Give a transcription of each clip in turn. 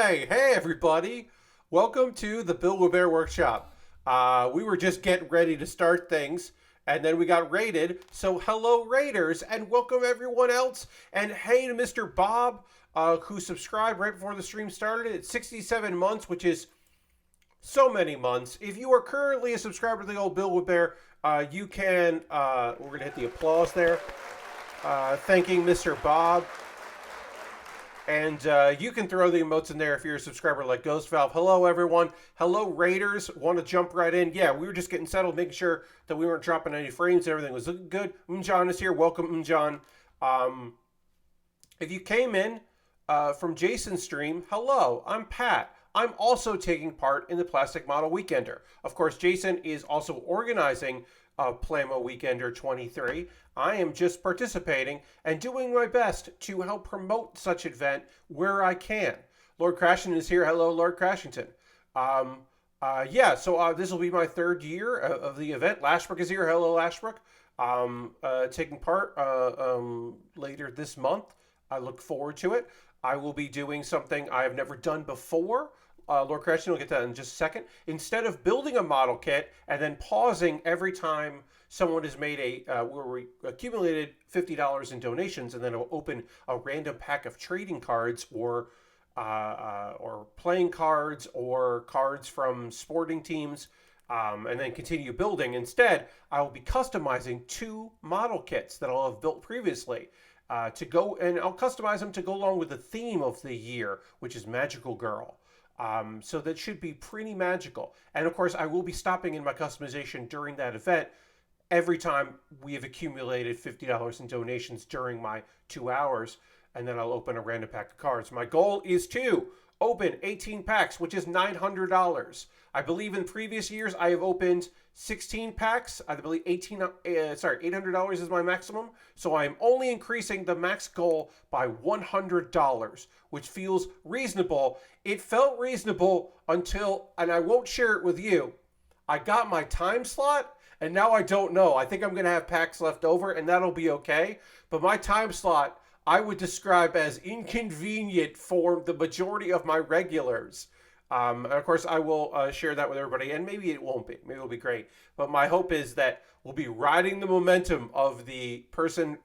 Hey everybody! Welcome to the Baer Workshop. We were just getting ready to start things, and then we got raided. So hello raiders, and welcome everyone else. And hey to Mr. Bob, who subscribed right before the stream started. It's 67 months, which is so many months. If you are currently a subscriber to the old Bill with Bear, you can. We're gonna hit the applause there, thanking Mr. Bob. And you can throw the emotes in there if you're a subscriber like Ghost Valve. Hello, everyone. Hello, Raiders. Want to jump right in? Yeah, we were just getting settled, making sure that we weren't dropping any frames. Everything was looking good. Mjan is here. Welcome, Mjan. If you came in from Jason's stream, hello, I'm Pat. I'm also taking part in the Plastic Model Weekender. Of course, Jason is also organizing Plamo Weekender 23. I am just participating and doing my best to help promote such event where I can. Lord Crashington is here. Hello, Lord Crashington. So this will be my third year of the event. Lashbrook is here. Hello, Lashbrook. Taking part later this month. I look forward to it. I will be doing something I have never done before. Lord Crashington will get to that in just a second. Instead of building a model kit and then pausing every time someone has made where we accumulated $50 in donations, and then it'll open a random pack of trading cards or playing cards or cards from sporting teams, and then continue building. Instead, I will be customizing 2 model kits that I'll have built previously to go, and I'll customize them to go along with the theme of the year, which is Magical Girl. So that should be pretty magical. And of course, I will be stopping in my customization during that event every time we have accumulated $50 in donations during my 2 hours. And then I'll open a random pack of cards. My goal is to open 18 packs, which is $900. I believe in previous years I have opened 16 packs. I believe $800 is my maximum. So I am only increasing the max goal by $100, which feels reasonable. It felt reasonable until, and I won't share it with you, I got my time slot, and now I don't know. I think I'm going to have packs left over, and that'll be okay. But my time slot, I would describe as inconvenient for the majority of my regulars. And of course, I will share that with everybody, and maybe it won't be. Maybe it'll be great. But my hope is that we'll be riding the momentum of the person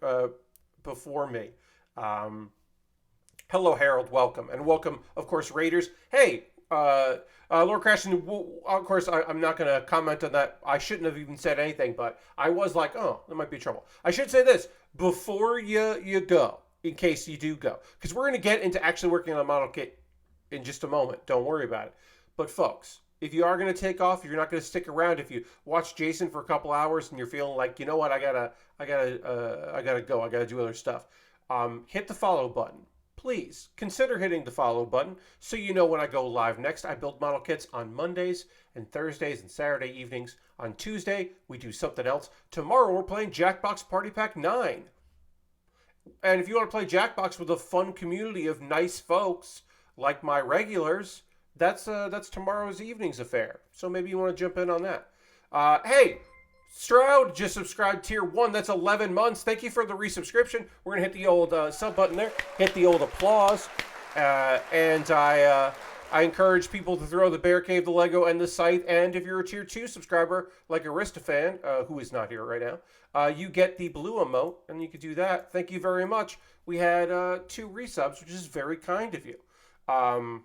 before me. Hello, Harold. Welcome. And welcome, of course, Raiders. Hey, Lord Crashington, of course, I'm not going to comment on that. I shouldn't have even said anything, but I was like, oh, there might be trouble. I should say this before you go, in case you do go, because we're going to get into actually working on a model kit in just a moment. Don't worry about it. But folks, if you are going to take off, if you're not going to stick around, if you watch Jason for a couple hours and you're feeling like, you know what, I gotta go, I gotta do other stuff, hit the follow button. Please consider hitting the follow button so you know when I go live next. I build model kits on Mondays and Thursdays and Saturday evenings. On Tuesday, we do something else. Tomorrow, we're playing Jackbox Party Pack 9. And if you want to play Jackbox with a fun community of nice folks like my regulars, that's tomorrow's evening's affair. So maybe you want to jump in on that. Hey, Stroud just subscribed tier 1. That's 11 months. Thank you for the resubscription. We're going to hit the old sub button there. Hit the old applause. And I encourage people to throw the Bear Cave, the Lego, and the Scythe. And if you're a tier 2 subscriber like Aristocrat, who is not here right now, you get the blue emote, and you could do that. Thank you very much. We had 2 resubs, which is very kind of you. And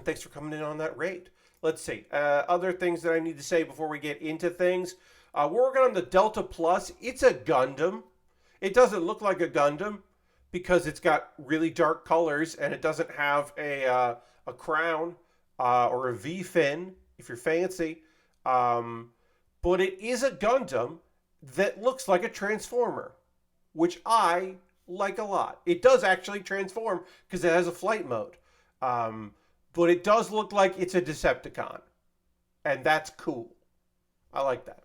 thanks for coming in on that raid. Let's see. Other things that I need to say before we get into things. We're working on the Delta Plus. It's a Gundam. It doesn't look like a Gundam because it's got really dark colors and it doesn't have a crown or a V-fin, if you're fancy. But it is a Gundam that looks like a Transformer, which I like a lot. It does actually transform because it has a flight mode. But it does look like it's a Decepticon. And that's cool. I like that.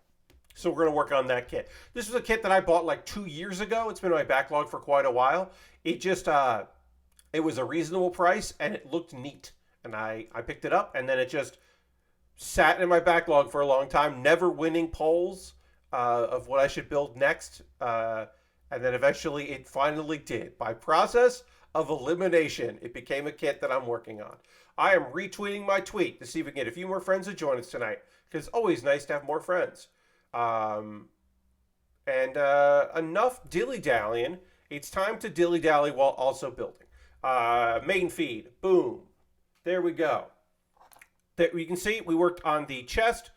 So we're going to work on that kit. This was a kit that I bought like 2 years ago. It's been in my backlog for quite a while. It just, it was a reasonable price and it looked neat. And I picked it up and then it just sat in my backlog for a long time, never winning polls of what I should build next. And then eventually it finally did. By process of elimination. It became a kit that I'm working on. I am retweeting my tweet to see if we can get a few more friends to join us tonight, because it's always nice to have more friends. Enough dilly-dallying. It's time to dilly-dally while also building. Main feed. Boom. There we go. There you can see we worked on the chest.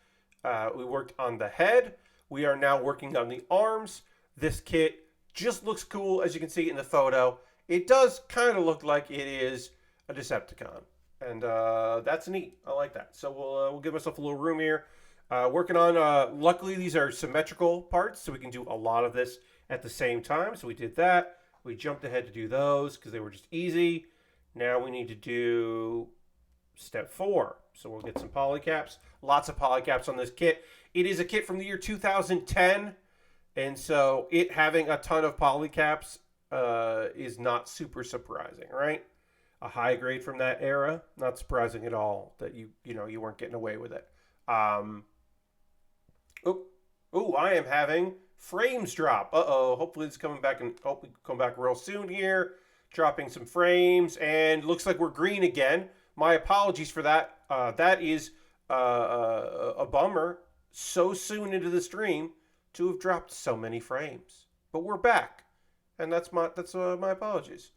We worked on the head. We are now working on the arms. This kit just looks cool, as you can see in the photo. It does kind of look like it is a Decepticon. And that's neat. I like that. So we'll give myself a little room here. Working on, luckily these are symmetrical parts, so we can do a lot of this at the same time. So we did that. We jumped ahead to do those because they were just easy. Now we need to do step 4. So we'll get some polycaps. Lots of polycaps on this kit. It is a kit from the year 2010. And so it having a ton of polycaps is not super surprising, right? A high grade from that era, not surprising at all that you weren't getting away with it. I am having frames drop. Hopefully it's coming back, and hopefully come back real soon here. Dropping some frames, and looks like we're green again. My apologies for that. That is a bummer. So soon into the stream to have dropped so many frames, but we're back, and that's my apologies.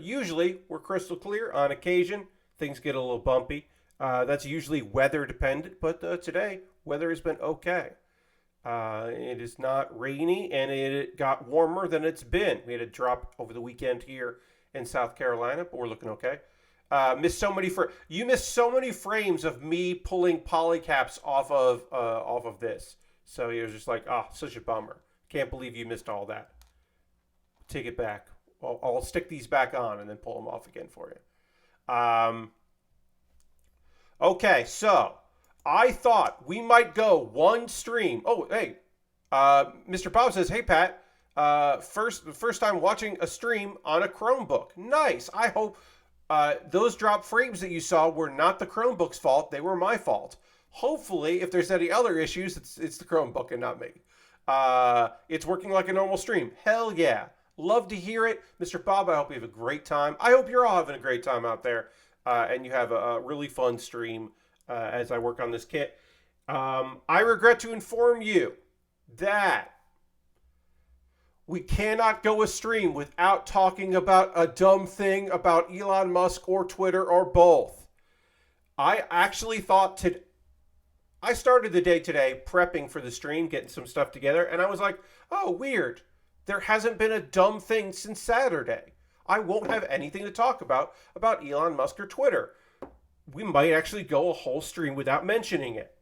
Usually we're crystal clear. On occasion things get a little bumpy. That's usually weather dependent, but today weather has been okay. It is not rainy, and it got warmer than it's been. We had a drop over the weekend here in South Carolina, but we're looking okay. You missed so many frames of me pulling polycaps off of this. So he was just like, such a bummer. Can't believe you missed all that. Take it back. I'll stick these back on and then pull them off again for you. Okay, so I thought we might go one stream. Oh, hey, Mr. Bob says, hey, Pat, first time watching a stream on a Chromebook. Nice. I hope those drop frames that you saw were not the Chromebook's fault. They were my fault. Hopefully, if there's any other issues, it's the Chromebook and not me. It's working like a normal stream. Hell yeah. Love to hear it. Mr. Bob, I hope you have a great time. I hope you're all having a great time out there. And you have a really fun stream as I work on this kit. I regret to inform you that we cannot go a stream without talking about a dumb thing about Elon Musk or Twitter or both. I actually thought I started the day today prepping for the stream, getting some stuff together, and I was like, oh, weird. There hasn't been a dumb thing since Saturday. I won't have anything to talk about Elon Musk or Twitter. We might actually go a whole stream without mentioning it.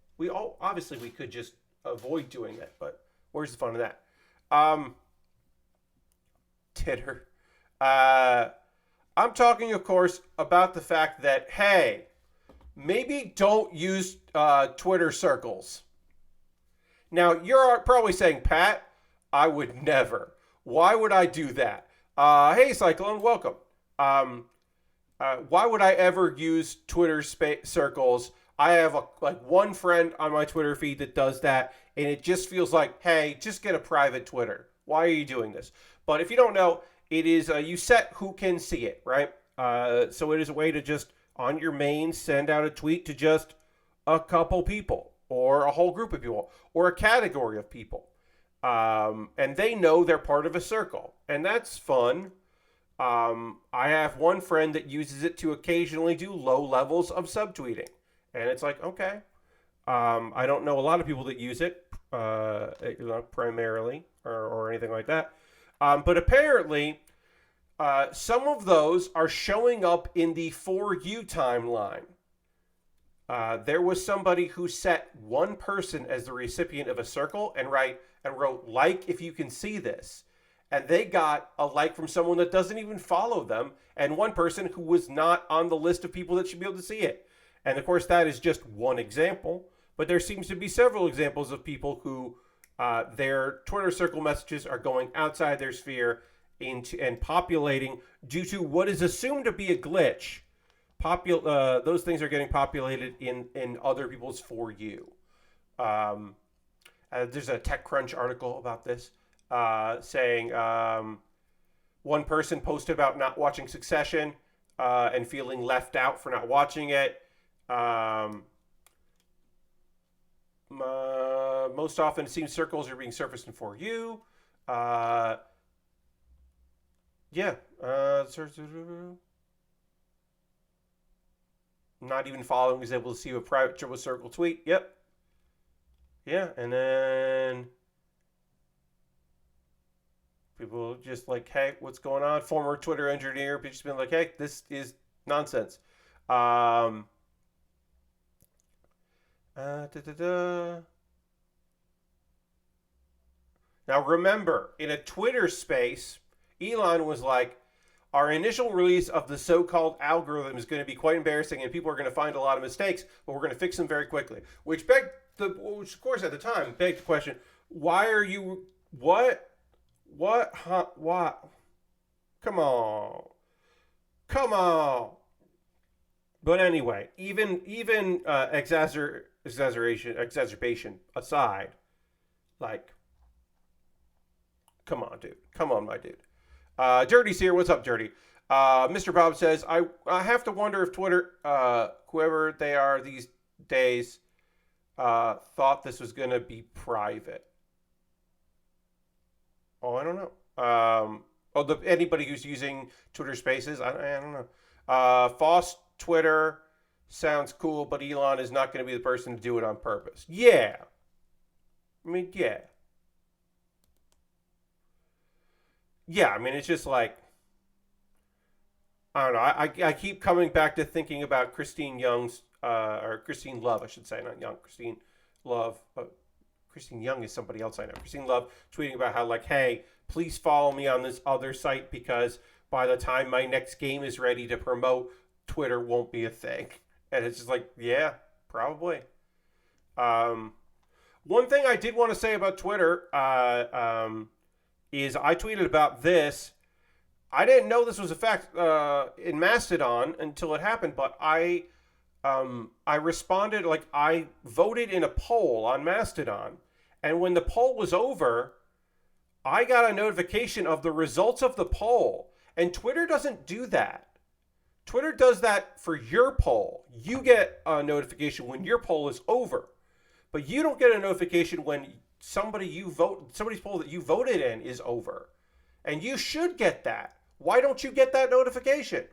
Obviously we could just avoid doing it, but where's the fun of that? Titter. I'm talking, of course, about the fact that, hey, maybe don't use Twitter circles. Now, you're probably saying, Pat, I would never. Why would I do that? Hey, Cyclone, welcome. Why would I ever use Twitter circles? I have one friend on my Twitter feed that does that, and it just feels like, hey, just get a private Twitter. Why are you doing this? But if you don't know, it is you set who can see it, right? So it is a way to just, on your main, send out a tweet to just a couple people, or a whole group of people, or a category of people. And they know they're part of a circle, and that's fun. I have one friend that uses it to occasionally do low levels of subtweeting, and it's like, okay. I don't know a lot of people that use it primarily or anything like that, but apparently some of those are showing up in the For You timeline. There was somebody who set one person as the recipient of a circle and wrote, like, if you can see this. And they got a like from someone that doesn't even follow them, and one person who was not on the list of people that should be able to see it. And of course, that is just one example, but there seems to be several examples of people who their Twitter circle messages are going outside their sphere and populating due to what is assumed to be a glitch. Those things are getting populated in other people's For You. There's a TechCrunch article about this saying, one person posted about not watching Succession and feeling left out for not watching it. Most often, it seems circles are being surfaced in For You. Yeah. Not even following is able to see a private triple circle tweet. Yep. Yeah, and then people just like, hey, what's going on? Former Twitter engineer just been like, hey, this is nonsense. Da, da, da. Now remember, in a Twitter space, Elon was like, our initial release of the so-called algorithm is going to be quite embarrassing and people are going to find a lot of mistakes, but we're going to fix them very quickly. Which of course at the time begged the question, why are you, what, huh, what? Come on. But anyway, even exacerbation aside, like, come on, dude. Come on, my dude. Dirty's here. What's up, Dirty? Mr. Bob says, I have to wonder if Twitter, whoever they are these days, thought this was going to be private. Oh, I don't know. Anybody who's using Twitter Spaces, I don't know. Foss Twitter sounds cool, but Elon is not going to be the person to do it on purpose. Yeah. I mean, yeah. Yeah, I mean, it's just like, I don't know. I keep coming back to thinking about Christine Young's, or Christine Love, I should say, not Young. Christine Love. Christine Young is somebody else I know. Christine Love tweeting about how, like, hey, please follow me on this other site because by the time my next game is ready to promote, Twitter won't be a thing. And it's just like, yeah, probably. One thing I did want to say about Twitter is I tweeted about this. I didn't know this was a fact in Mastodon until it happened, but I responded, like, I voted in a poll on Mastodon, and when the poll was over, I got a notification of the results of the poll, and Twitter doesn't do that. Twitter does that for your poll. You get a notification when your poll is over, but you don't get a notification when somebody's poll that you voted in is over. And you should get that. Why don't you get that notification?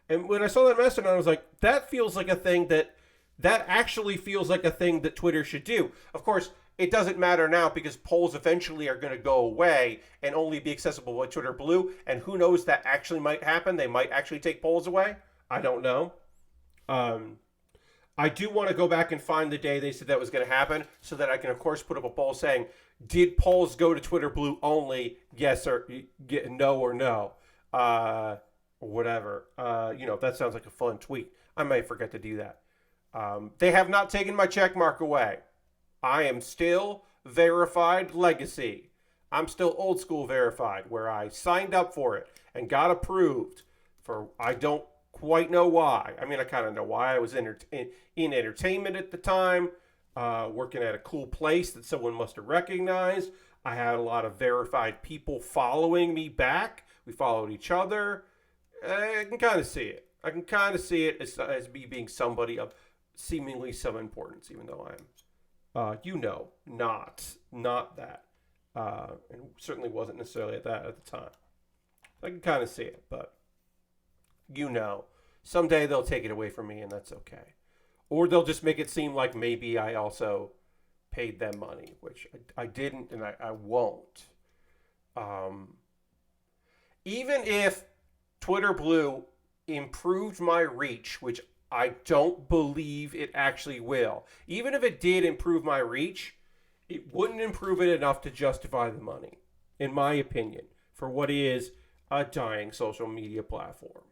And when I saw that Mastodon, I was like, that feels like a thing that actually feels like a thing that Twitter should do. Of course, it doesn't matter now because polls eventually are going to go away and only be accessible by Twitter Blue. And who knows, that actually might happen. They might actually take polls away. I don't know. I do want to go back and find the day they said that was going to happen so that I can, of course, put up a poll saying, did polls go to Twitter Blue only? Yes or no or no. Or whatever. That sounds like a fun tweet. I might forget to do that. They have not taken my check mark away. I am still verified legacy. I'm still old school verified, where I signed up for it and got approved for, I don't quite know why. I mean, I kind of know why. I was in entertainment at the time, working at a cool place that someone must have recognized. I had a lot of verified people following me back. We followed each other. I can kind of see it. I can kind of see it as me being somebody of seemingly some importance, even though I'm, not that. And certainly wasn't necessarily at that at the time. I can kind of see it, but someday they'll take it away from me and that's okay. Or they'll just make it seem like maybe I also paid them money, which I didn't and I won't. Even if Twitter Blue improved my reach, which I don't believe it actually will. Even if it did improve my reach, it wouldn't improve it enough to justify the money, in my opinion, for what is a dying social media platform.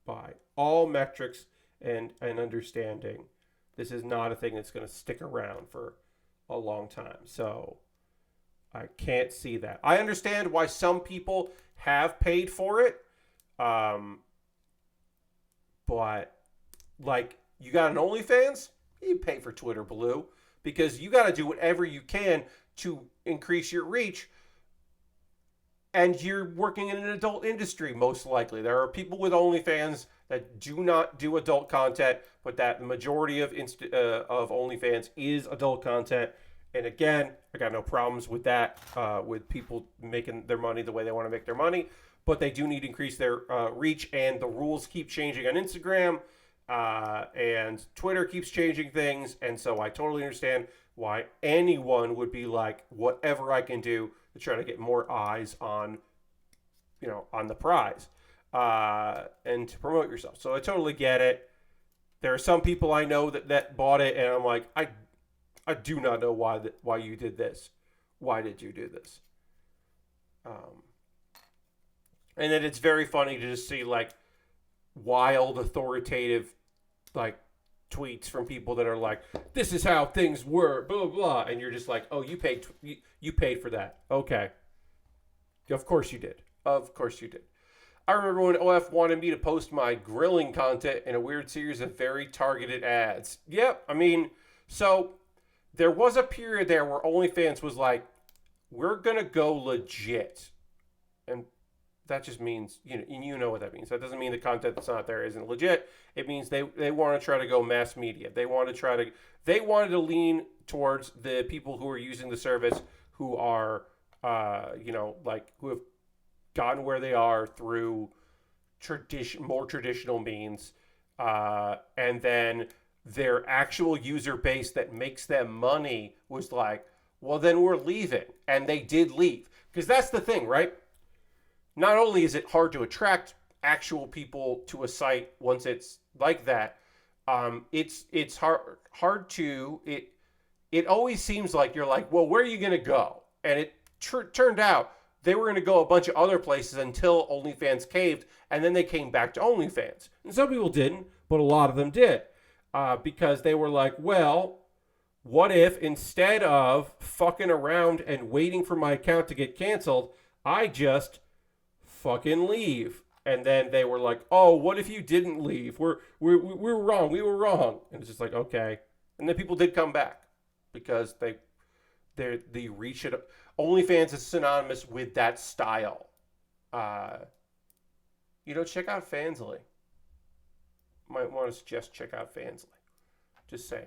By all metrics and understanding, this is not a thing that's going to stick around for a long time. So I can't see that. I understand why some people have paid for it. But, like, you got an OnlyFans? You pay for Twitter Blue because you got to do whatever you can to increase your reach. and you're working in an adult industry, most likely. There are people with OnlyFans that do not do adult content, but that the majority of OnlyFans is adult content. And again, I got no problems with that, with people making their money the way they want to make their money. But they do need to increase their reach, and the rules keep changing on Instagram, and Twitter keeps changing things. And so I totally understand why anyone would be like, whatever I can do to try to get more eyes on, on the prize, and to promote yourself. So I totally get it. There are some people I know that bought it, and I'm like, I do not know why you did this. Why did you do this? And then it's very funny to just see like wild authoritative like tweets from people that are like, this is how things were, blah, blah, blah. And you're just like, oh, you paid for that. Okay. Of course you did. Of course you did. I remember when OF wanted me to post my grilling content in a weird series of very targeted ads. Yep. I mean, so there was a period there where OnlyFans was like, we're going to go legit. And that just means, you know what that means. That doesn't mean the content that's not there isn't legit. It means they want to try to go mass media. They wanted to lean towards the people who are using the service who are, who have gotten where they are through more traditional means. And then their actual user base that makes them money was like, well, then we're leaving. And they did leave. Because that's the thing, right? Not only is it hard to attract actual people to a site once it's like that, it's hard to it always seems like you're like, well, where are you going to go? And it turned out they were going to go a bunch of other places until OnlyFans caved, and then they came back to OnlyFans. And some people didn't, but a lot of them did, because they were like, well, what if instead of fucking around and waiting for my account to get canceled, I just fucking leave? And then they were like, oh, what if you didn't leave? We're wrong. We were wrong. And it's just like, okay. And then people did come back because they reach it. OnlyFans is synonymous with that style. Check out Fansly. Might want to suggest check out Fansly. Just saying.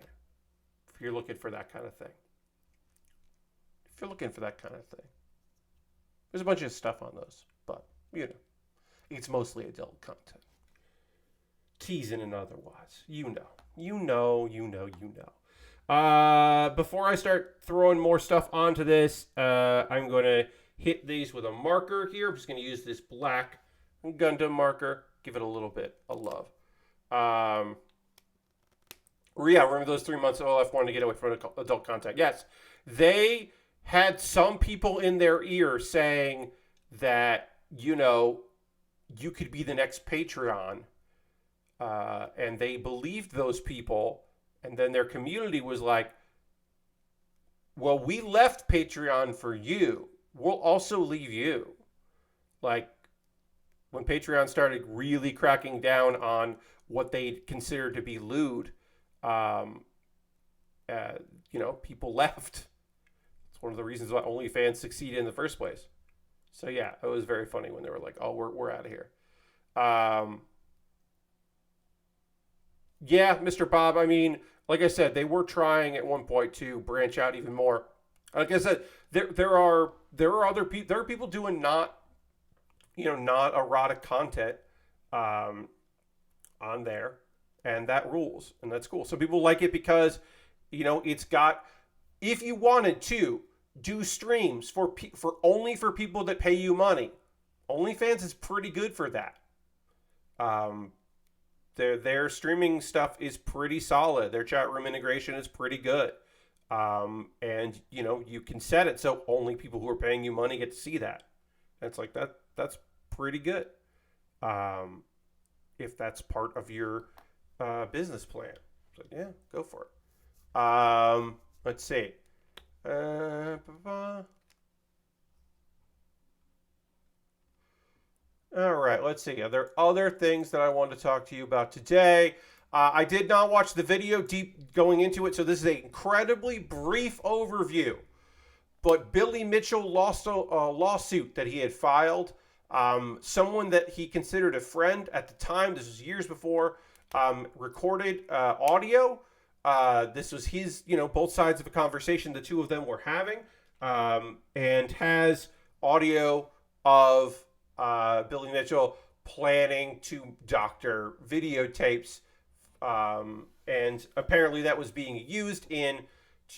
If you're looking for that kind of thing. There's a bunch of stuff on those. But, it's mostly adult content. Teasing and otherwise. You know. Before I start throwing more stuff onto this, I'm going to hit these with a marker here. I'm just going to use this black Gundam marker. Give it a little bit of love. Remember those 3 months OLF wanted to get away from adult content? Yes. They had some people in their ear saying that, you could be the next Patreon. And they believed those people. And then their community was like, well, we left Patreon for you. We'll also leave you. Like, when Patreon started really cracking down on what they considered to be lewd, people left. It's one of the reasons why OnlyFans succeeded in the first place. So yeah, it was very funny when they were like, oh, we're out of here. Yeah, Mr. Bob, I mean, like I said, they were trying at one point to branch out even more. Like I said, there are people doing not erotic content on there, and that rules, and that's cool. So people like it because it's got, if you wanted to do streams for people that pay you money, OnlyFans is pretty good for that. Their streaming stuff is pretty solid. Their chat room integration is pretty good. And you can set it so only people who are paying you money get to see that. It's like that's pretty good. If that's part of your business plan. So yeah, go for it. Let's see. All right, let's see. Are there other things that I want to talk to you about today? I did not watch the video deep going into it, so this is an incredibly brief overview. But Billy Mitchell lost a lawsuit that he had filed. Someone that he considered a friend at the time, this was years before, recorded audio. This was his, both sides of a conversation the two of them were having, and has audio of Billy Mitchell planning to doctor videotapes, and apparently that was being used in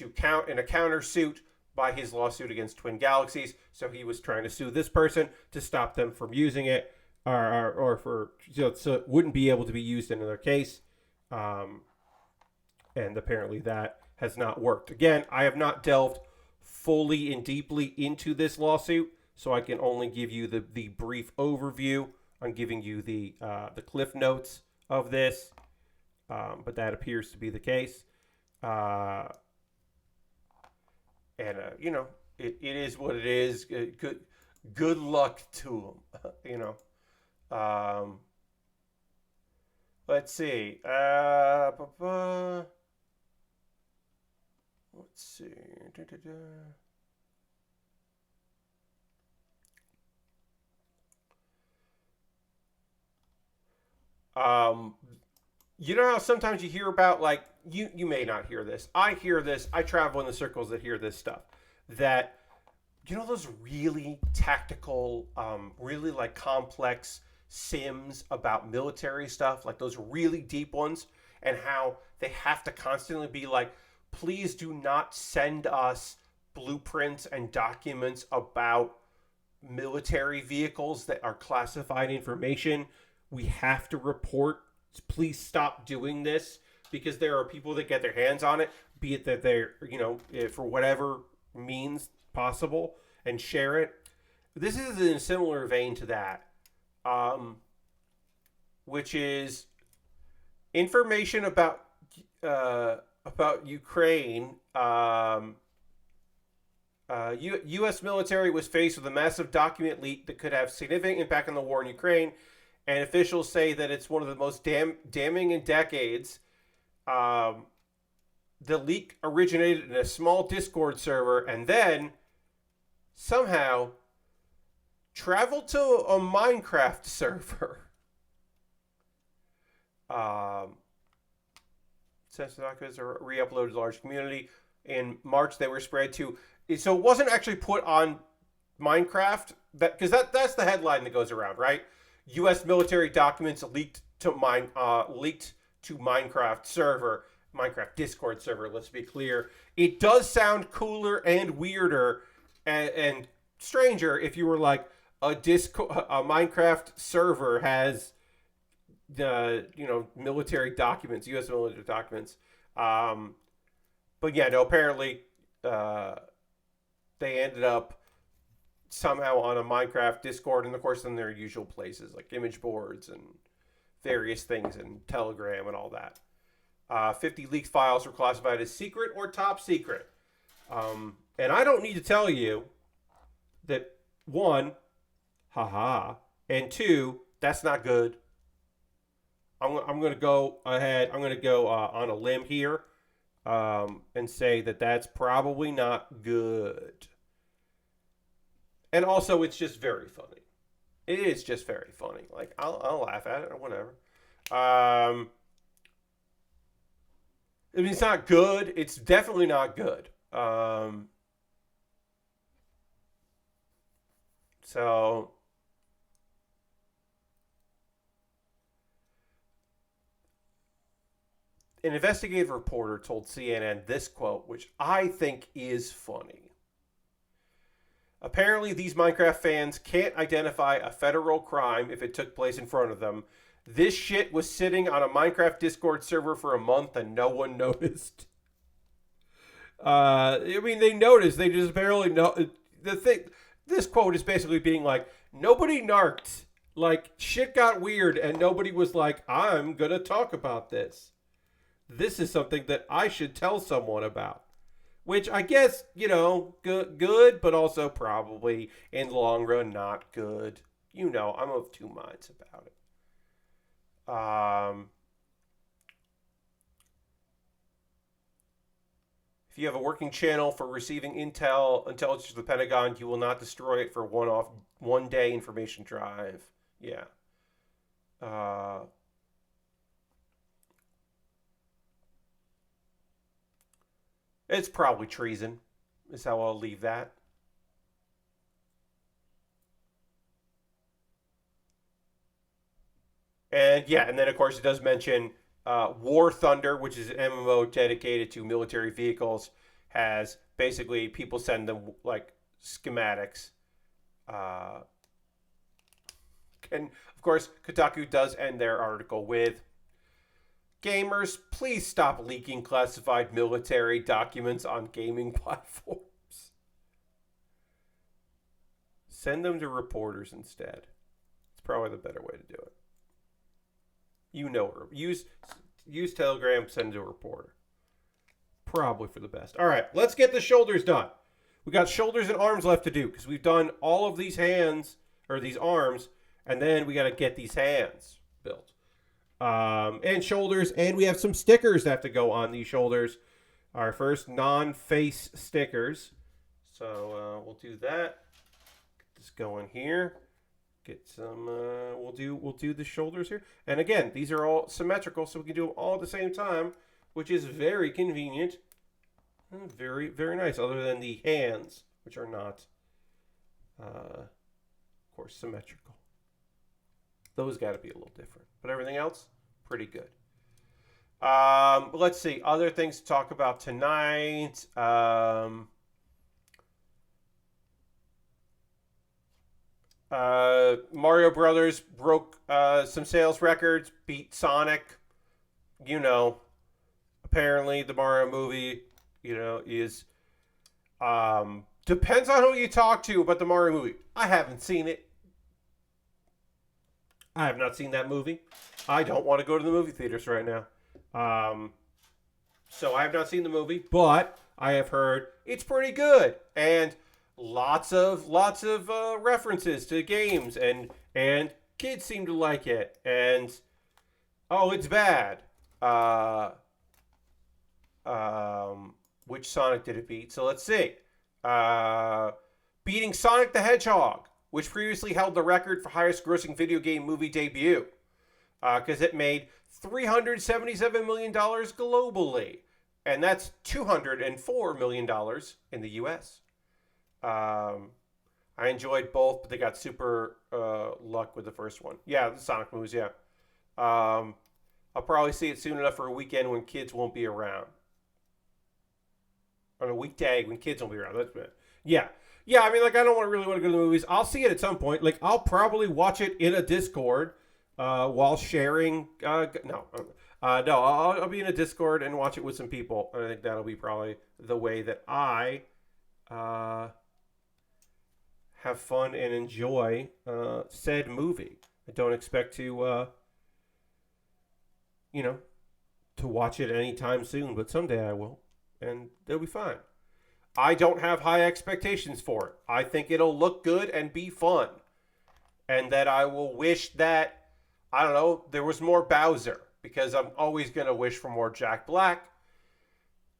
a countersuit by his lawsuit against Twin Galaxies. So he was trying to sue this person to stop them from using it, or for so it wouldn't be able to be used in another case. And apparently that has not worked. Again, I have not delved fully and deeply into this lawsuit, so I can only give you the brief overview. I'm giving you the cliff notes of this, but that appears to be the case. And it is what it is. Good luck to them. Let's see. Let's see. You know how sometimes you hear about, like, you may not hear this. I hear this. I travel in the circles that hear this stuff. That, those really tactical, really like complex sims about military stuff, like those really deep ones, and how they have to constantly be like, please do not send us blueprints and documents about military vehicles that are classified information. We have to report. Please stop doing this, because there are people that get their hands on it, be it that they're, for whatever means possible, and share it. This is in a similar vein to that, which is information about Ukraine. U.S. military was faced with a massive document leak that could have significant impact on the war in Ukraine, and officials say that it's one of the most damning in decades. The leak originated in a small Discord server and then somehow traveled to a Minecraft server. Since the documents are re-uploaded to a large community, in March they were spread to. So it wasn't actually put on Minecraft, because that's the headline that goes around, right? U.S. military documents leaked to Minecraft server, Minecraft Discord server. Let's be clear. It does sound cooler and weirder and stranger if you were like a Minecraft server has the military documents, U.S. military documents. But yeah, no. Apparently, they ended up somehow on a Minecraft Discord, and of course in their usual places like image boards and various things, and Telegram and all that. 50 leaked files were classified as secret or top secret. And I don't need to tell you that, one, haha, and two, that's not good. I'm going to go ahead. I'm going to go on a limb here and say that that's probably not good. And also, it's just very funny. It is just very funny. Like, I'll laugh at it or whatever. I mean, it's not good. It's definitely not good. So an investigative reporter told CNN this quote, which I think is funny. Apparently, these Minecraft fans can't identify a federal crime if it took place in front of them. This shit was sitting on a Minecraft Discord server for a month and no one noticed. I mean, they noticed. They just barely know. This quote is basically being like, nobody narked. Like, shit got weird and nobody was like, I'm going to talk about this. This is something that I should tell someone about. Which I guess, good, but also probably in the long run not good. I'm of two minds about it. If you have a working channel for receiving intelligence from the Pentagon, you will not destroy it for one day information drive. Yeah. Uh, it's probably treason, is how I'll leave that. And yeah, and then of course it does mention War Thunder, which is an MMO dedicated to military vehicles, has basically people send them like schematics. Uh, and of course, Kotaku does end their article with gamers, please stop leaking classified military documents on gaming platforms. Send them to reporters instead. It's probably the better way to do it. You know, use Telegram, send to a reporter. Probably for the best. All right, let's get the shoulders done. We got shoulders and arms left to do because we've done all of these hands or these arms, and then we got to get these hands built. And shoulders, and we have some stickers that have to go on these shoulders. Our first non-face stickers. So we'll do that. Get this going here. Get some. We'll do the shoulders here, and again, these are all symmetrical, so we can do them all at the same time, which is very convenient and very very nice. Other than the hands, which are not, of course, symmetrical. Those got to be a little different, but everything else pretty good. Let's see other things to talk about tonight. Mario Brothers broke some sales records, beat Sonic. You know, apparently the Mario movie, is depends on who you talk to about the Mario movie. I haven't seen it. I have not seen that movie. I don't want to go to the movie theaters right now. So I have not seen the movie, but I have heard it's pretty good and lots of references to games and kids seem to like it. And it's bad. Which Sonic did it beat? So let's see. Beating Sonic the Hedgehog, which previously held the record for highest grossing video game movie debut, because it made $377 million globally, and that's $204 million in the U.S. I enjoyed both, but they got super luck with the first one. Yeah, the Sonic movies, yeah. I'll probably see it soon enough for a weekend when kids won't be around. On a weekday when kids won't be around. That's it. Yeah. Yeah, I mean, like, I don't really want to go to the movies. I'll see it at some point. Like, I'll probably watch it in a Discord while sharing. I'll be in a Discord and watch it with some people. And I think that'll be probably the way that I have fun and enjoy said movie. I don't expect to, to watch it anytime soon, but someday I will. And they'll be fine. I don't have high expectations for it. I think it'll look good and be fun. And that I will wish that, I don't know, there was more Bowser. Because I'm always going to wish for more Jack Black.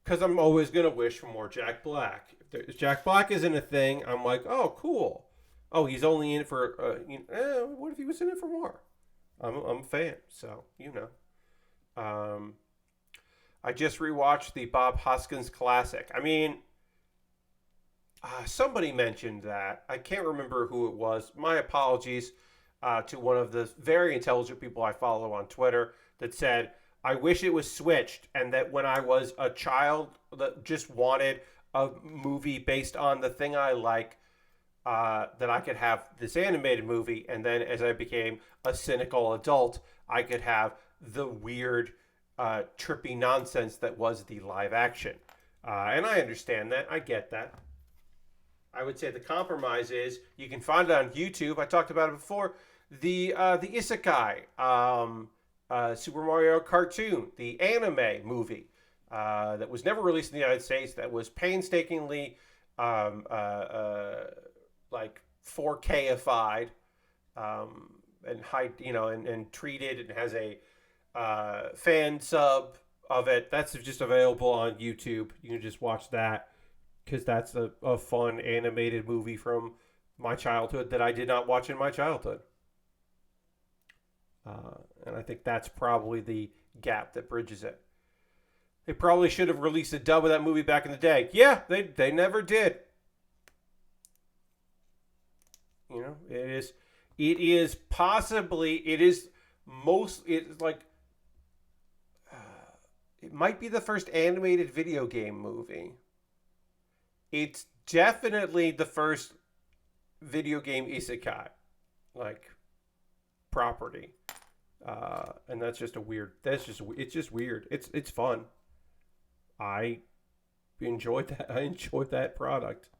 Because I'm always going to wish for more Jack Black. If Jack Black isn't a thing, I'm like, oh, cool. Oh, he's only in it for, what if he was in it for more? I'm a fan, so, I just rewatched the Bob Hoskins classic. I mean, somebody mentioned that. I can't remember who it was. My apologies to one of the very intelligent people I follow on Twitter that said, I wish it was switched, and that when I was a child that just wanted a movie based on the thing I like, that I could have this animated movie, and then as I became a cynical adult, I could have the weird, trippy nonsense that was the live action. And I understand that. I get that. I would say the compromise is you can find it on YouTube. I talked about it before. The Isekai Super Mario cartoon, the anime movie that was never released in the United States, that was painstakingly like 4Kified and high, and treated, and has a fan sub of it. That's just available on YouTube. You can just watch that because that's a fun animated movie from my childhood that I did not watch in my childhood. And I think that's probably the gap that bridges it. They probably should have released a dub of that movie back in the day. Yeah, they never did. You know, it is possibly, it is most, it's like, it might be the first animated video game movie. It's definitely the first video game isekai, like, property. And that's just it's just weird. It's fun. I enjoyed that. I enjoyed that product.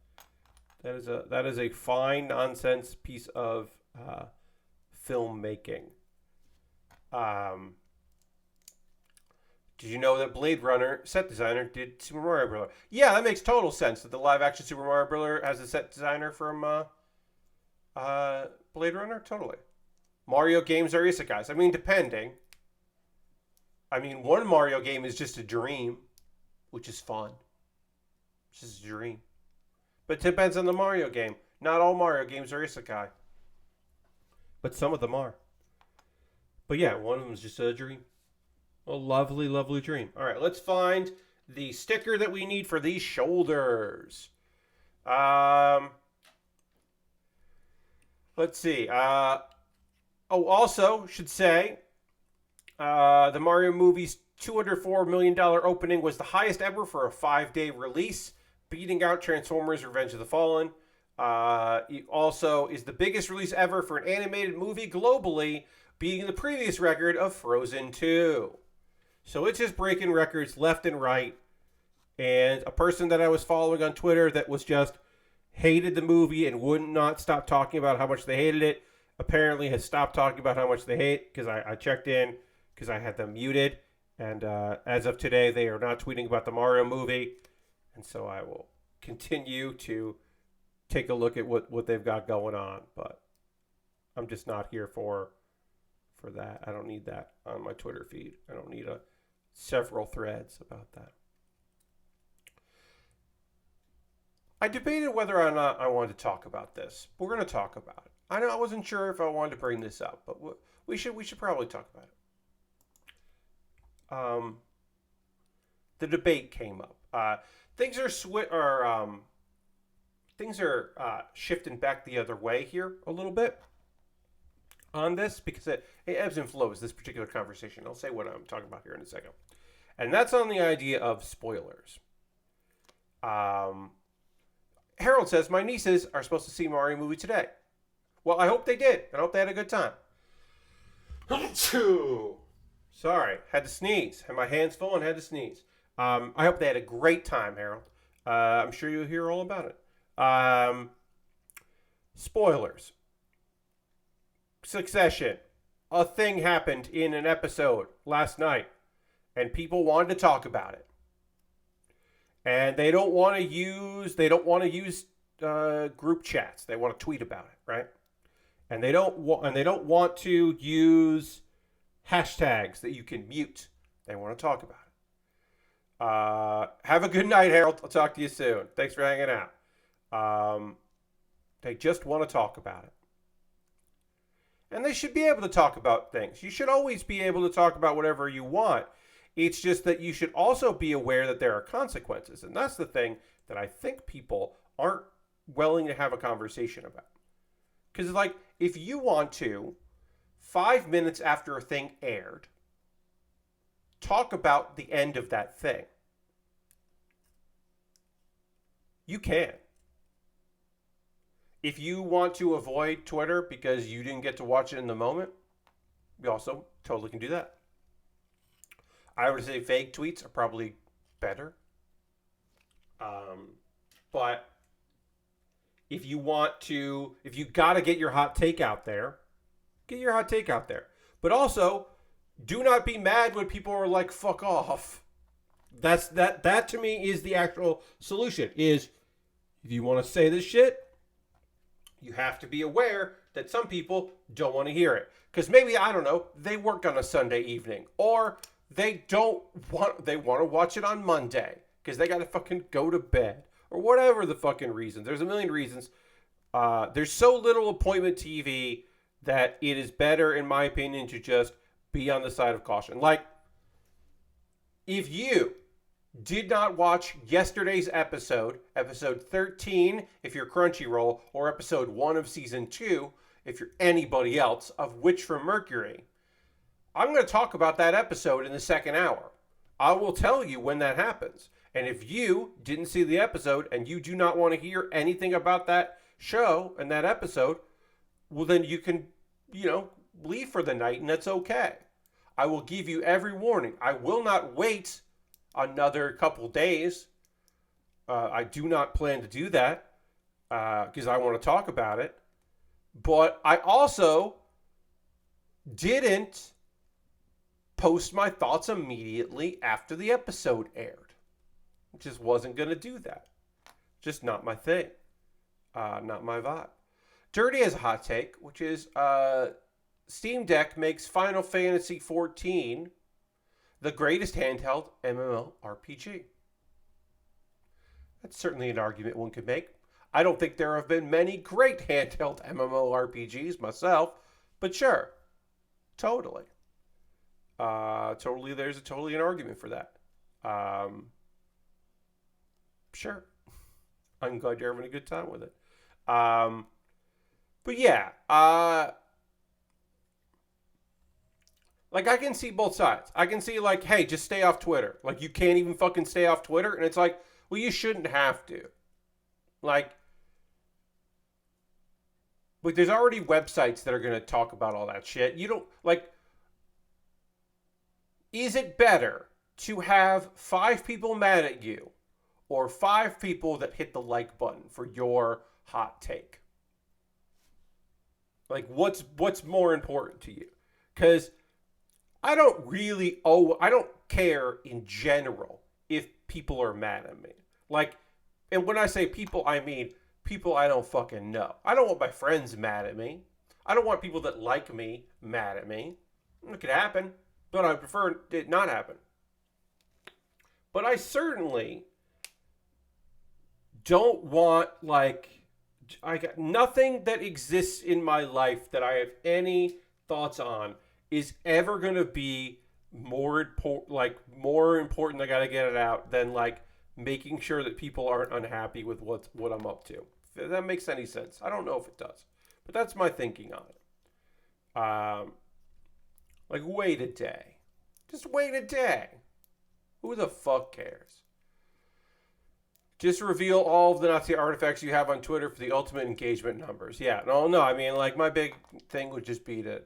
That is a fine nonsense piece of filmmaking. Did you know that Blade Runner set designer did Super Mario Bros? Yeah, that makes total sense that the live action Super Mario Bros. Has a set designer from Blade Runner. Totally. Mario games are isekais. I mean, depending. I mean, one Mario game is just a dream, which is fun. It's just a dream. But it depends on the Mario game. Not all Mario games are isekai. But some of them are. But yeah, one of them is just a dream. A lovely, lovely dream. All right, let's find the sticker that we need for these shoulders. Let's see. Also, should say, the Mario movie's $204 million opening was the highest ever for a 5-day release, beating out Transformers Revenge of the Fallen. It also is the biggest release ever for an animated movie globally, beating the previous record of Frozen 2. So it's just breaking records left and right. And a person that I was following on Twitter that was just hated the movie and would not stop talking about how much they hated it, apparently has stopped talking about how much they hate, because I checked in because I had them muted. And as of today, they are not tweeting about the Mario movie. And so I will continue to take a look at what they've got going on. But I'm just not here for that. I don't need that on my Twitter feed. I don't need several threads about that. I debated whether or not I wanted to talk about this. We're going to talk about it. I know I wasn't sure if I wanted to bring this up, but we should probably talk about it. The debate came up. Things are shifting back the other way here a little bit on this, because it ebbs and flows, this particular conversation. I'll say what I'm talking about here in a second. And that's on the idea of spoilers. Harold says, my nieces are supposed to see Mario movie today. Well, I hope they did. I hope they had a good time. Sorry, had to sneeze. Had my hands full and had to sneeze. I hope they had a great time, Harold. I'm sure you'll hear all about it. Spoilers. Succession. A thing happened in an episode last night, and people wanted to talk about it. And they don't want to use group chats. They want to tweet about it, right? And they don't want to use hashtags that you can mute. They want to talk about it. Have a good night, Harold. I'll talk to you soon. Thanks for hanging out. They just want to talk about it. And they should be able to talk about things. You should always be able to talk about whatever you want. It's just that you should also be aware that there are consequences. And that's the thing that I think people aren't willing to have a conversation about. Because, like, if you want to, 5 minutes after a thing aired, talk about the end of that thing, you can. If you want to avoid Twitter because you didn't get to watch it in the moment, you also totally can do that. I would say vague tweets are probably better. But if you got to get your hot take out there, get your hot take out there. But also, do not be mad when people are like, fuck off. That to me is the actual solution, is if you want to say this shit, you have to be aware that some people don't want to hear it. Because maybe, I don't know, they work on a Sunday evening. Or they want to watch it on Monday because they got to fucking go to bed or whatever the fucking reason. There's a million reasons. There's so little appointment TV that it is better, in my opinion, to just be on the side of caution. Like, if you did not watch yesterday's episode 13, if you're Crunchyroll, or episode 1 of season 2, if you're anybody else, of Witch from Mercury, I'm going to talk about that episode in the second hour. I will tell you when that happens. And if you didn't see the episode and you do not want to hear anything about that show and that episode, well, then you can, leave for the night, and that's okay. I will give you every warning. I will not wait another couple days. I do not plan to do that because I want to talk about it. But I also didn't post my thoughts immediately after the episode aired. Just wasn't going to do that. Just not my thing. Not my vibe. Dirty has a hot take, which is Steam Deck makes Final Fantasy XIV the greatest handheld MMORPG. That's certainly an argument one could make. I don't think there have been many great handheld MMORPGs myself, but sure. Totally. There's totally an argument for that. Sure. I'm glad you're having a good time with it. But yeah, like, I can see both sides. I can see, like, hey, just stay off Twitter. Like, you can't even fucking stay off Twitter. And it's like, well, you shouldn't have to. Like, there's already websites that are going to talk about all that shit. You don't, like, is it better to have 5 people mad at you or 5 people that hit the like button for your hot take? Like, what's more important to you? Because I don't care in general if people are mad at me. Like, and when I say people, I mean people I don't fucking know. I don't want my friends mad at me. I don't want people that like me mad at me. It could happen, but I prefer it not happen. But I certainly don't want, like, I got nothing that exists in my life that I have any thoughts on is ever going to be more important. I got to get it out than, like, making sure that people aren't unhappy with what I'm up to. If that makes any sense. I don't know if it does, but that's my thinking on it. Like, wait a day. Just wait a day. Who the fuck cares? Just reveal all of the Nazi artifacts you have on Twitter for the ultimate engagement numbers. Yeah, no. I mean, like, my big thing would just be to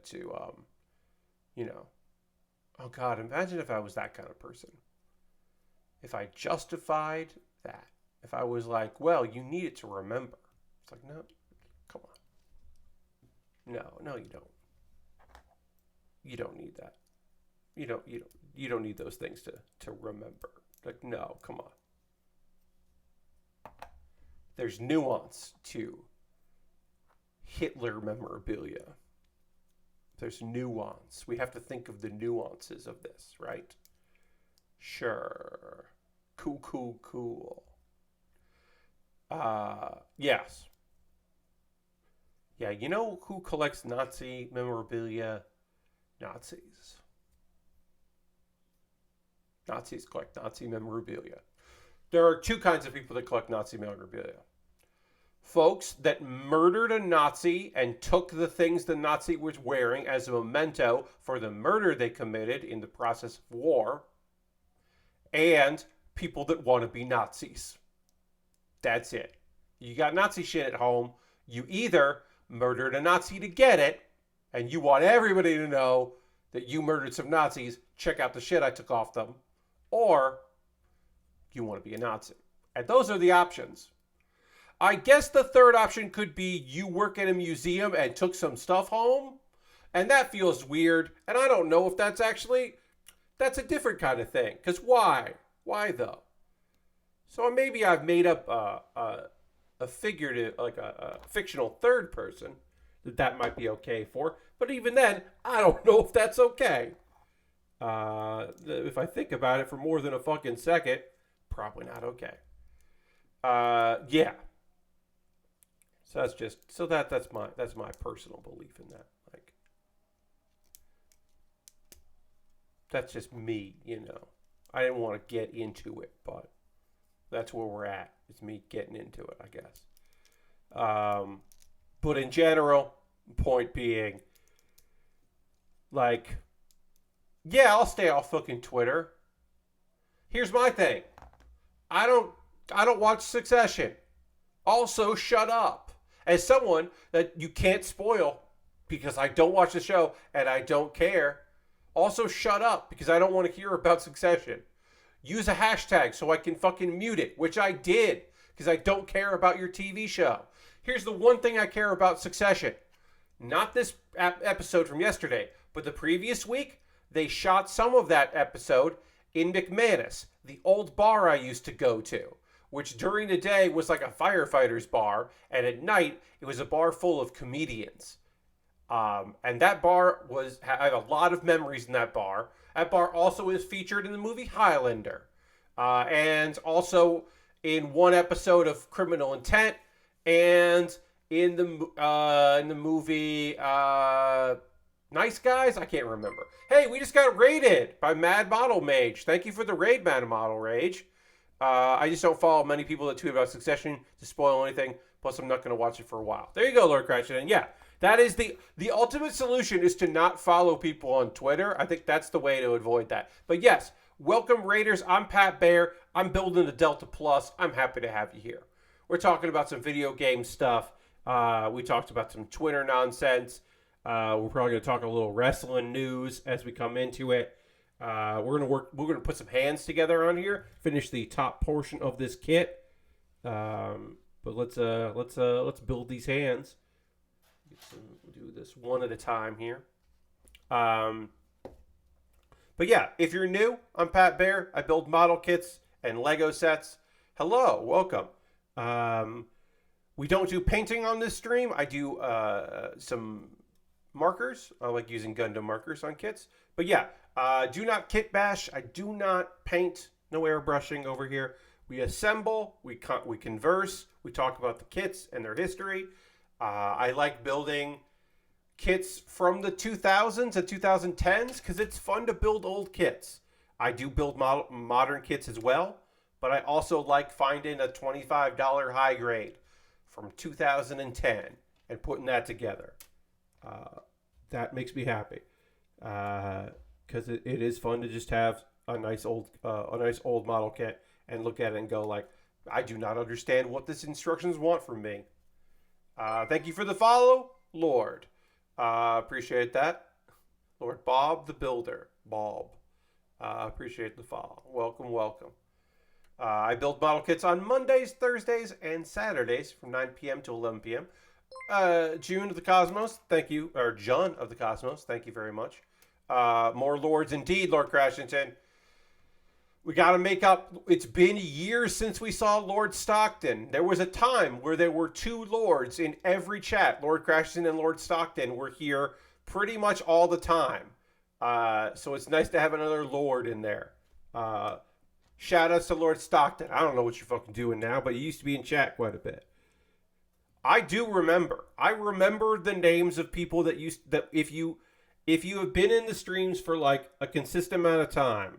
oh God, imagine if I was that kind of person. If I justified that. If I was like, well, you need it to remember. It's like, no, come on. No, you don't. You don't need that. You don't need those things to remember. Like, no, come on. There's nuance to Hitler memorabilia. There's nuance. We have to think of the nuances of this, right? Sure. Cool. Yes. Yeah, you know who collects Nazi memorabilia? Nazis. Nazis collect Nazi memorabilia. There are 2 kinds of people that collect Nazi memorabilia. Folks that murdered a Nazi and took the things the Nazi was wearing as a memento for the murder they committed in the process of war. And people that want to be Nazis. That's it. You got Nazi shit at home. You either murdered a Nazi to get it, and you want everybody to know that you murdered some Nazis, check out the shit I took off them, or you want to be a Nazi. And those are the options. I guess the third option could be you work at a museum and took some stuff home, and that feels weird, and I don't know if that's a different kind of thing. Because why? Why though? So maybe I've made up a figurative, like a fictional third person that might be okay for. But even then, I don't know if that's okay. If I think about it for more than a fucking second, probably not okay. Yeah. So that's my personal belief in that. Like, that's just me, you know. I didn't want to get into it, but that's where we're at. It's me getting into it, I guess. But in general, point being, like, yeah, I'll stay off fucking Twitter. Here's my thing. I don't I don't watch Succession. Also, shut up. As someone that you can't spoil because I don't watch the show and I don't care. Also, shut up because I don't want to hear about Succession. Use a hashtag so I can fucking mute it, which I did because I don't care about your TV show. Here's the one thing I care about Succession. Not this episode from yesterday, but the previous week, they shot some of that episode in McManus, the old bar I used to go to, which during the day was like a firefighter's bar, and at night it was a bar full of comedians. And that bar I have a lot of memories in that bar. That bar also is featured in the movie Highlander, and also in one episode of Criminal Intent, and in the movie Nice Guys. I can't remember. Hey, we just got raided by Mad Model Mage. Thank you for the raid, Mad Model Rage. I just don't follow many people that tweet about Succession to spoil anything. Plus, I'm not going to watch it for a while. There you go, Lord Cratchit. And yeah, that is the ultimate solution is to not follow people on Twitter. I think that's the way to avoid that. But yes, welcome Raiders. I'm Pat Baer. I'm building the Delta Plus. I'm happy to have you here. We're talking about some video game stuff. We talked about some Twitter nonsense. We're probably going to talk a little wrestling news as we come into it. We're gonna put some hands together on here. Finish the top portion of this kit. But let's build these hands. We'll do this one at a time here. But yeah, if you're new, I'm Pat Baer. I build model kits and Lego sets. Hello, welcome. We don't do painting on this stream. I do some markers. I like using Gundam markers on kits. But yeah, do not kit bash. I do not paint. No airbrushing over here. We assemble. We converse. We talk about the kits and their history. I like building kits from the 2000s and 2010s because it's fun to build old kits. I do build modern kits as well, but I also like finding a $25 high grade from 2010 and putting that together. That makes me happy because it is fun to just have a nice old model kit and look at it and go like, I do not understand what this instructions want from me. Thank you for the follow, Lord. Appreciate that. Lord Bob the Builder. Bob. Appreciate the follow. Welcome. I build model kits on Mondays, Thursdays, and Saturdays from 9 p.m. to 11 p.m. June of the Cosmos, thank you. Or John of the Cosmos, thank you very much. More Lords indeed, Lord Crashington. We got to make up. It's been years since we saw Lord Stockton. There was a time where there were two Lords in every chat. Lord Crashington and Lord Stockton were here pretty much all the time. So it's nice to have another Lord in there. Shout outs to Lord Stockton. I don't know what you're fucking doing now, but you used to be in chat quite a bit. I do remember. I remember the names of people that if you have been in the streams for like a consistent amount of time,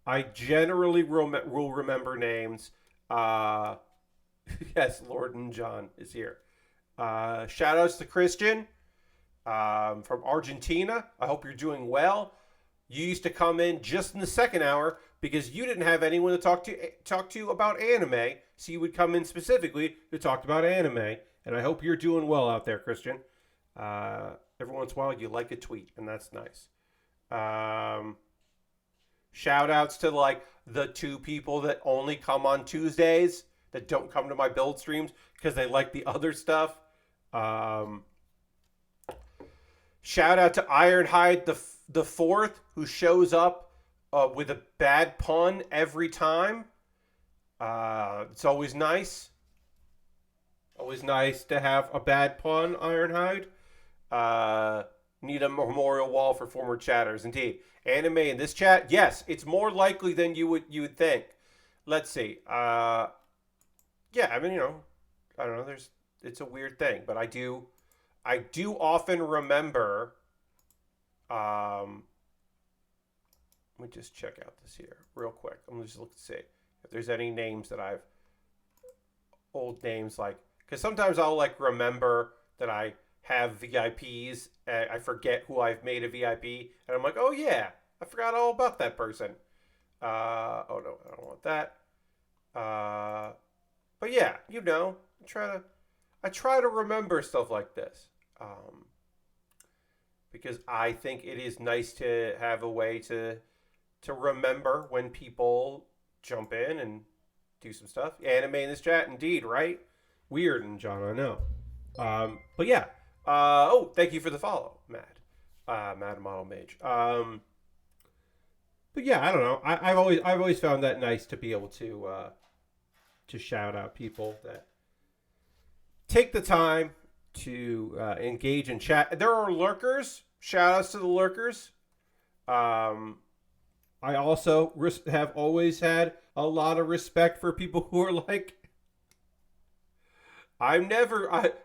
I generally will remember names. Yes, Lord and John is here. Shout outs to Christian from Argentina. I hope you're doing well. You used to come in just in the second hour because you didn't have anyone to talk to about anime, so you would come in specifically to talk about anime. And I hope you're doing well out there, Christian. Every once in a while, you like a tweet, and that's nice. Shout outs to like the two people that only come on Tuesdays that don't come to my build streams because they like the other stuff. Shout out to Ironhide the Fourth, who shows up with a bad pun every time. It's always nice. Always nice to have a bad pun, Ironhide. Need a memorial wall for former chatters. Indeed. Anime in this chat? Yes, it's more likely than you would think. Let's see. Yeah, I mean, I don't know. It's a weird thing, but I do often remember. Let me just check out this here real quick. I'm gonna just look to see if there's any names that I've old names like, because sometimes I'll like remember that I have VIPs. I forget who I've made a VIP, and I'm like, oh yeah, I forgot all about that person. Oh no, I don't want that. But yeah, I try to remember stuff like this. Because I think it is nice to have a way to remember when people jump in and do some stuff. Anime in this chat, indeed, right? Weird, and John, I know. But yeah. Thank you for the follow, Matt. Mad Model Mage. But yeah, I don't know. I've always found that nice to be able to shout out people that take the time to engage in chat. There are lurkers. Shout outs to the lurkers. I also have always had a lot of respect for people who are like, I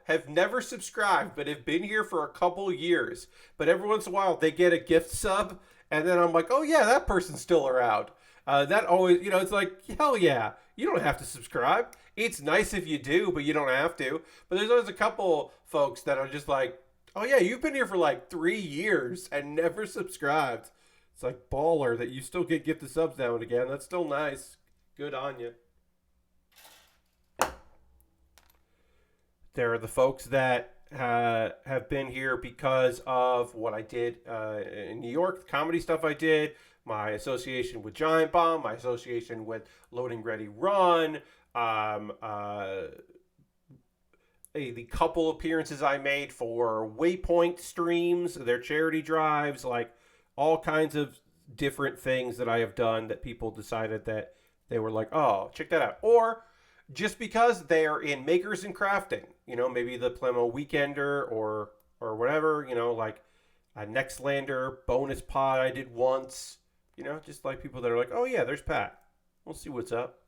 have never subscribed, but have been here for a couple years. But every once in a while, they get a gift sub, and then I'm like, oh yeah, that person's still around. That always, it's like, hell yeah, you don't have to subscribe. It's nice if you do, but you don't have to. But there's always a couple folks that are just like, oh yeah, you've been here for like 3 years and never subscribed. It's like baller that you still get gifted subs now and again. That's still nice. Good on you. There are the folks that have been here because of what I did in New York, the comedy stuff I did, my association with Giant Bomb, my association with Loading Ready Run, the couple appearances I made for Waypoint streams, their charity drives, like all kinds of different things that I have done that people decided that they were like, oh, check that out. Or just because they are in Makers and Crafting, maybe the Plemo Weekender or whatever, like a Nextlander bonus pod I did once, just like people that are like, oh yeah, there's Pat. We'll see what's up.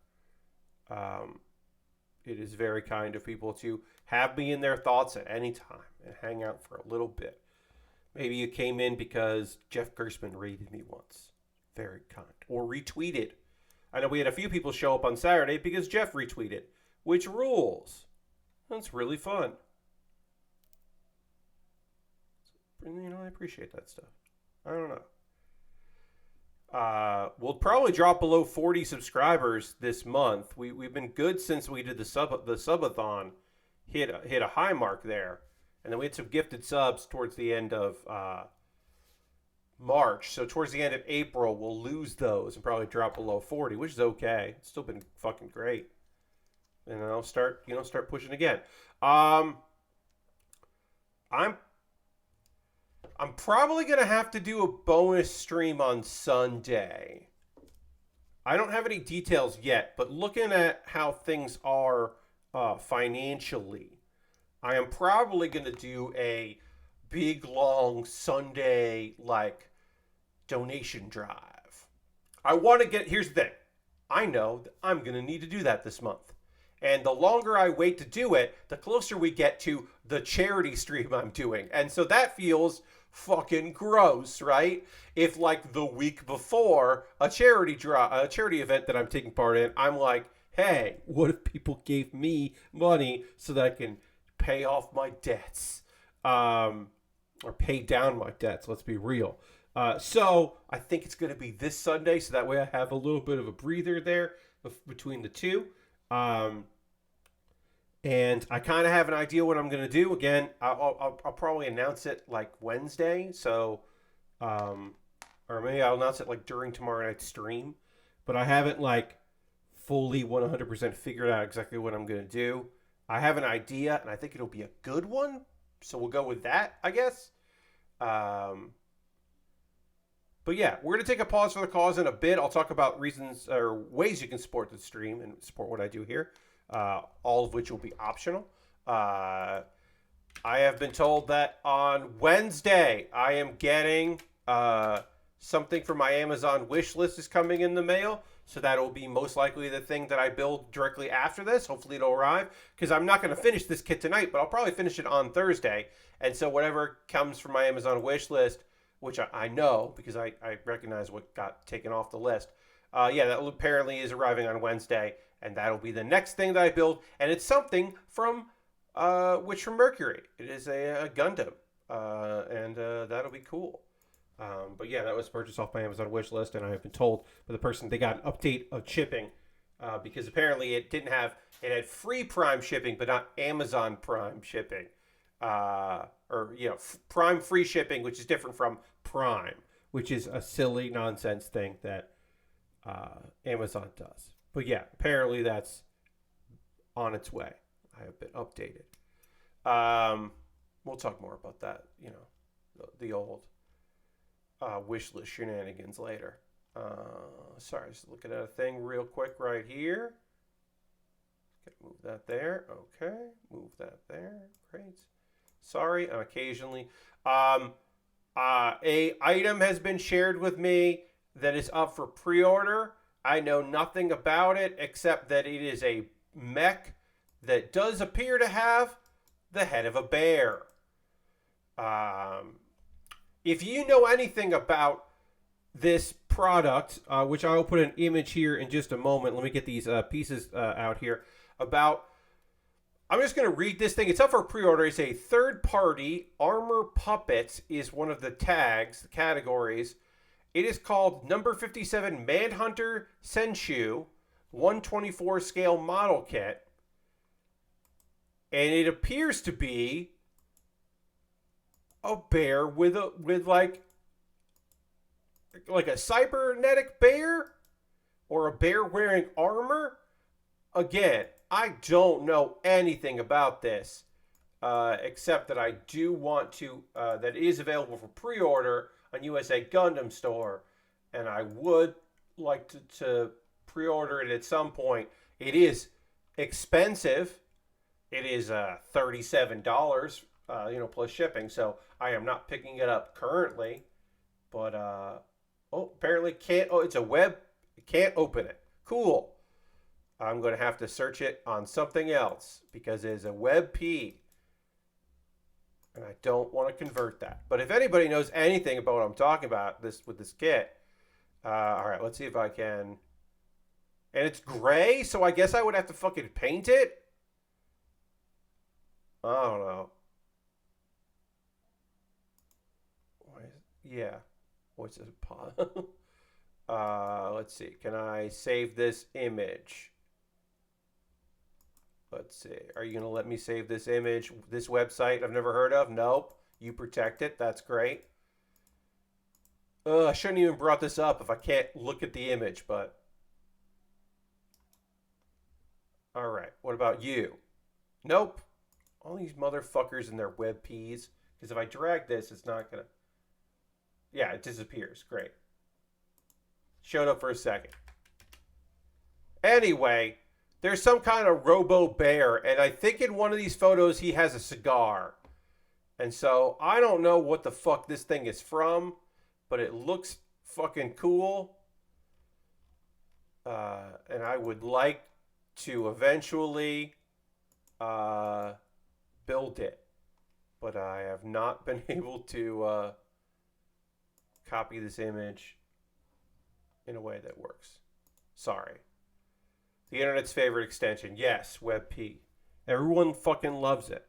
It is very kind of people to have me in their thoughts at any time and hang out for a little bit. Maybe you came in because Jeff Gersman rated me once. Very kind. Or retweeted. I know we had a few people show up on Saturday because Jeff retweeted, which rules. That's really fun. I appreciate that stuff. I don't know. We'll probably drop below 40 subscribers this month. We've been good since we did the subathon. Hit a high mark there. And then we had some gifted subs towards the end of March. So towards the end of April, we'll lose those and probably drop below 40, which is okay. It's still been fucking great. And I'll start pushing again. I'm probably going to have to do a bonus stream on Sunday. I don't have any details yet, but looking at how things are financially, I am probably going to do a big, long Sunday, donation drive. Here's the thing. I know that I'm going to need to do that this month. And the longer I wait to do it, the closer we get to the charity stream I'm doing. And so that feels fucking gross, right? If the week before a charity event that I'm taking part in, I'm like, hey, what if people gave me money so that I can pay off my debts, or pay down my debts? Let's be real. So I think it's going to be this Sunday, so that way I have a little bit of a breather there between the two. And I kind of have an idea what I'm going to do. Again, I'll probably announce it Wednesday. So, or maybe I'll announce it during tomorrow night's stream. But I haven't fully 100% figured out exactly what I'm going to do. I have an idea, and I think it'll be a good one. So we'll go with that, I guess. But yeah, we're going to take a pause for the cause in a bit. I'll talk about reasons or ways you can support the stream and support what I do here. All of which will be optional. I have been told that on Wednesday I am getting something from my Amazon wish list is coming in the mail. So that'll be most likely the thing that I build directly after this. Hopefully it'll arrive because I'm not going to finish this kit tonight, but I'll probably finish it on Thursday. And so whatever comes from my Amazon wish list, which I know because I recognize what got taken off the list. Yeah, that apparently is arriving on Wednesday, and that'll be the next thing that I build. And it's something from from Mercury. It is a Gundam, and that'll be cool. But yeah, that was purchased off my Amazon wish list, and I have been told by the person they got an update of shipping because apparently it had free Prime shipping, but not Amazon Prime shipping, or Prime free shipping, which is different from Prime, which is a silly nonsense thing that Amazon does. But yeah, apparently that's on its way. I have been updated. We'll talk more about that, the old wish list shenanigans later. Sorry, just looking at a thing real quick right here. Okay, move that there. Okay, move that there. Great. Sorry, occasionally. A item has been shared with me that is up for pre-order. I know nothing about it except that it is a mech that does appear to have the head of a bear. If you know anything about this product, which I will put an image here in just a moment. Let me get these pieces out here. I'm just going to read this thing. It's up for pre-order. It's a third-party armor puppets is one of the tags, the categories. It is called number 57 Manhunter Senshu 124 scale model kit. And it appears to be a bear with like a cybernetic bear or a bear wearing armor. Again, I don't know anything about this except that I do want to that is available for pre-order on USA Gundam Store, and I would like to pre-order it at some point. It is expensive. It is $37, plus shipping. So I am not picking it up currently. But apparently can't. Oh, it's a web. Can't open it. Cool. I'm going to have to search it on something else because it is a WebP. And I don't want to convert that. But if anybody knows anything about what I'm talking about with this kit, all right, let's see if I can. And it's gray, so I guess I would have to fucking paint it. I don't know. Yeah. What's this? Let's see. Can I save this image? Let's see. Are you going to let me save this image? This website I've never heard of? Nope. You protect it. That's great. I shouldn't even brought this up if I can't look at the image, but. All right. What about you? Nope. All these motherfuckers and their WebPs. Because if I drag this, it's not going to. Yeah, it disappears. Great. Showed up for a second. Anyway, there's some kind of robo bear, and I think in one of these photos he has a cigar. And so I don't know what the fuck this thing is from, but it looks fucking cool. And I would like to eventually build it, but I have not been able to copy this image in a way that works. Sorry. The internet's favorite extension. Yes, WebP. Everyone fucking loves it.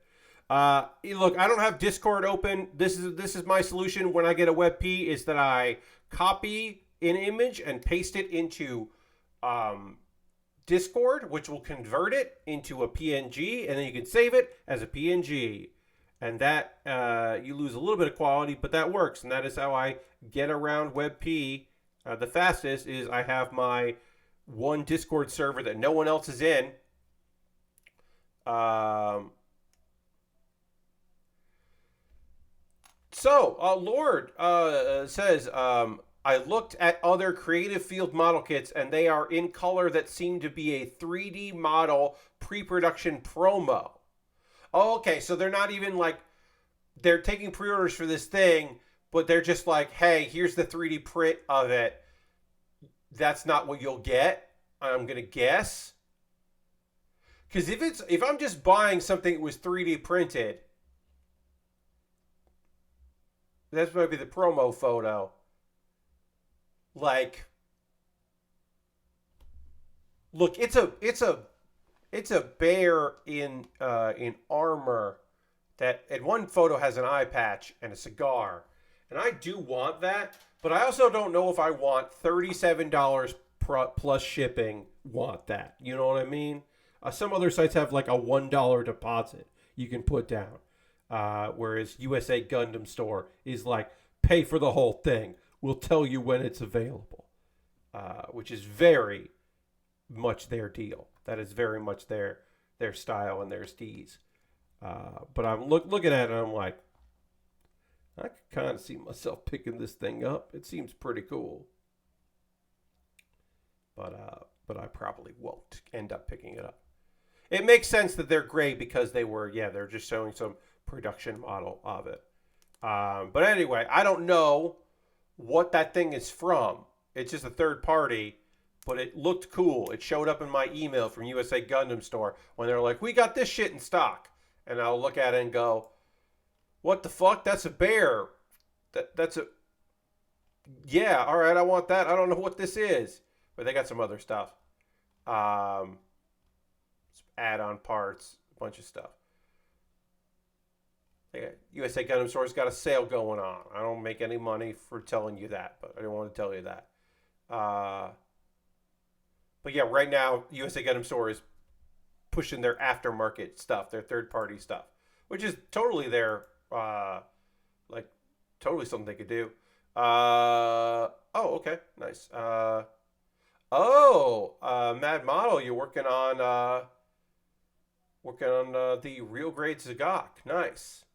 Look, I don't have Discord open. This is my solution when I get a WebP is that I copy an image and paste it into Discord, which will convert it into a PNG, and then you can save it as a PNG. And that, you lose a little bit of quality, but that works. And that is how I get around WebP the fastest is I have my one Discord server that no one else is in. Lord says, I looked at other creative field model kits and they are in color that seem to be a 3D model pre-production promo. Oh, okay, so they're not even like they're taking pre-orders for this thing, but they're just like, hey, here's the 3D print of it. That's not what you'll get, I'm gonna guess. Because if I'm just buying something that was 3D printed, that's might be the promo photo. Like, look, it's a bear in armor that in one photo has an eye patch and a cigar, and I do want that, but I also don't know if I want $37 plus shipping. Want that? You know what I mean? Some other sites have like a $1 deposit you can put down, whereas USA Gundam Store is like pay for the whole thing. We'll tell you when it's available, which is very much their deal. That is very much their style and their steez. But I'm looking at it and I'm like, I can kind of see myself picking this thing up. It seems pretty cool. But I probably won't end up picking it up. It makes sense that they're gray because they're just showing some production model of it. But anyway, I don't know what that thing is from. It's just a third party, but it looked cool. It showed up in my email from USA Gundam Store when they're like, we got this shit in stock. And I'll look at it and go, what the fuck? That's a bear. That's a... Yeah, all right, I want that. I don't know what this is. But they got some other stuff. Some add-on parts, a bunch of stuff. USA Gundam Store's got a sale going on. I don't make any money for telling you that, but I didn't want to tell you that. But yeah, right now, USA Gundam Store is pushing their aftermarket stuff, their third-party stuff, which is totally their, totally something they could do. Okay, nice. Mad Model, you're working on the Real Grade Zagok. Nice.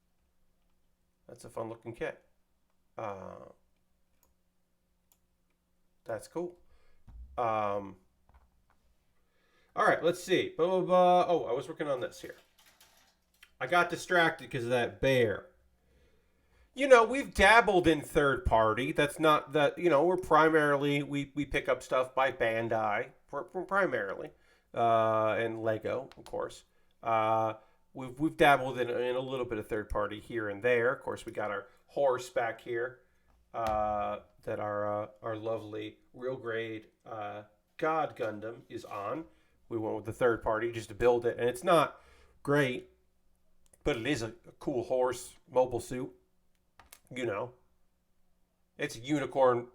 That's a fun-looking kit. That's cool. All right, let's see. Blah, blah, blah. Oh, I was working on this here. I got distracted because of that bear. You know, we've dabbled in third party. That's not that, we're primarily, we pick up stuff by Bandai, primarily, and Lego, of course. We've dabbled in a little bit of third party here and there. Of course, we got our horse back here that our lovely Real Grade God Gundam is on. We went with the third party just to build it, and it's not great, but it is a cool horse mobile suit. It's a unicorn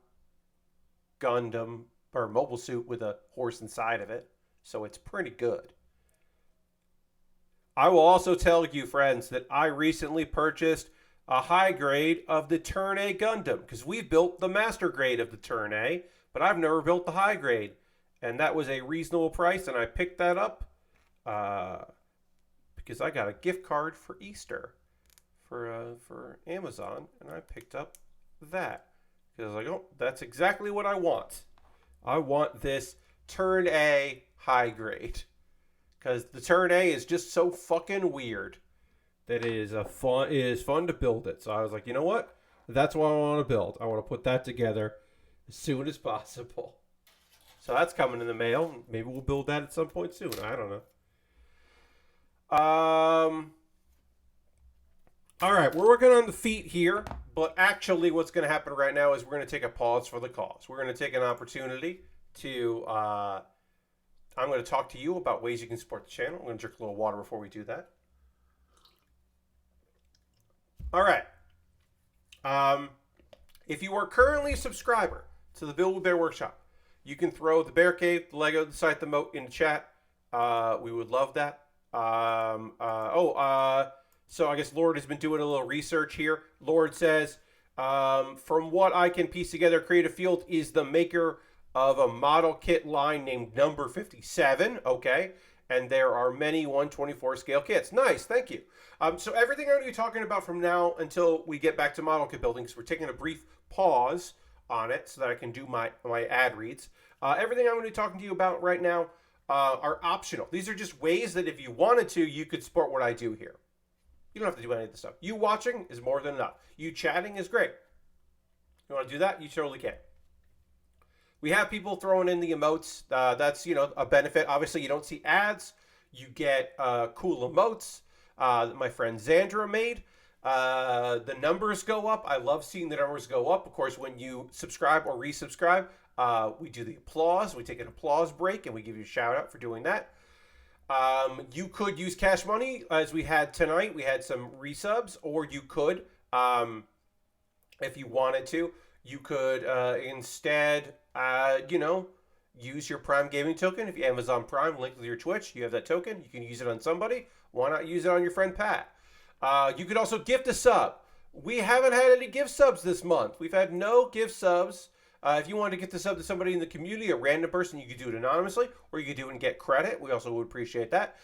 Gundam or mobile suit with a horse inside of it, so it's pretty good. I will also tell you, friends, that I recently purchased a high grade of the Turn A Gundam, because we built the master grade of the Turn A, but I've never built the high grade, and that was a reasonable price, and I picked that up because I got a gift card for Easter for Amazon, and I picked up that because I was like, oh, that's exactly what I want. I want this Turn A high grade because the Turn A is just so fucking weird that it is fun to build it. So I was like, you know what? That's what I want to build. I want to put that together as soon as possible. So that's coming in the mail. Maybe we'll build that at some point soon. I don't know. All right, we're working on the feet here, but actually what's going to happen right now is we're going to take a pause for the cause. We're going to take an opportunity to, I'm going to talk to you about ways you can support the channel. I'm going to drink a little water before we do that. All right. If you are currently a subscriber to the Build with Baer Workshop, you can throw the Bear Cave, the Lego, the site, the moat in the chat. We would love that. So I guess Lord has been doing a little research here. Lord says, from what I can piece together, Creative Field is the maker of a model kit line named Number 57. Okay. And there are many 1/24 scale kits. Nice. Thank you. So everything I'm going to be talking about from now until we get back to model kit building, because we're taking a brief pause on it so that I can do my ad reads. Everything I'm going to be talking to you about right now are optional. These are just ways that if you wanted to, you could support what I do here. You don't have to do any of this stuff. You watching is more than enough. You chatting is great. You want to do that? You totally can. We have people throwing in the emotes. That's, a benefit. Obviously, you don't see ads. You get cool emotes that my friend Xandra made. The numbers go up. I love seeing the numbers go up. Of course, when you subscribe or resubscribe, we do the applause. We take an applause break, and we give you a shout out for doing that. You could use cash money, as we had tonight. We had some resubs, or you could, if you wanted to, you could instead, use your Prime Gaming token. If you Amazon Prime, link with your Twitch, you have that token. You can use it on somebody. Why not use it on your friend Pat? You could also gift a sub. We haven't had any gift subs this month. We've had no gift subs. If you wanted to gift a sub to somebody in the community, a random person, you could do it anonymously, or you could do it and get credit. We also would appreciate that.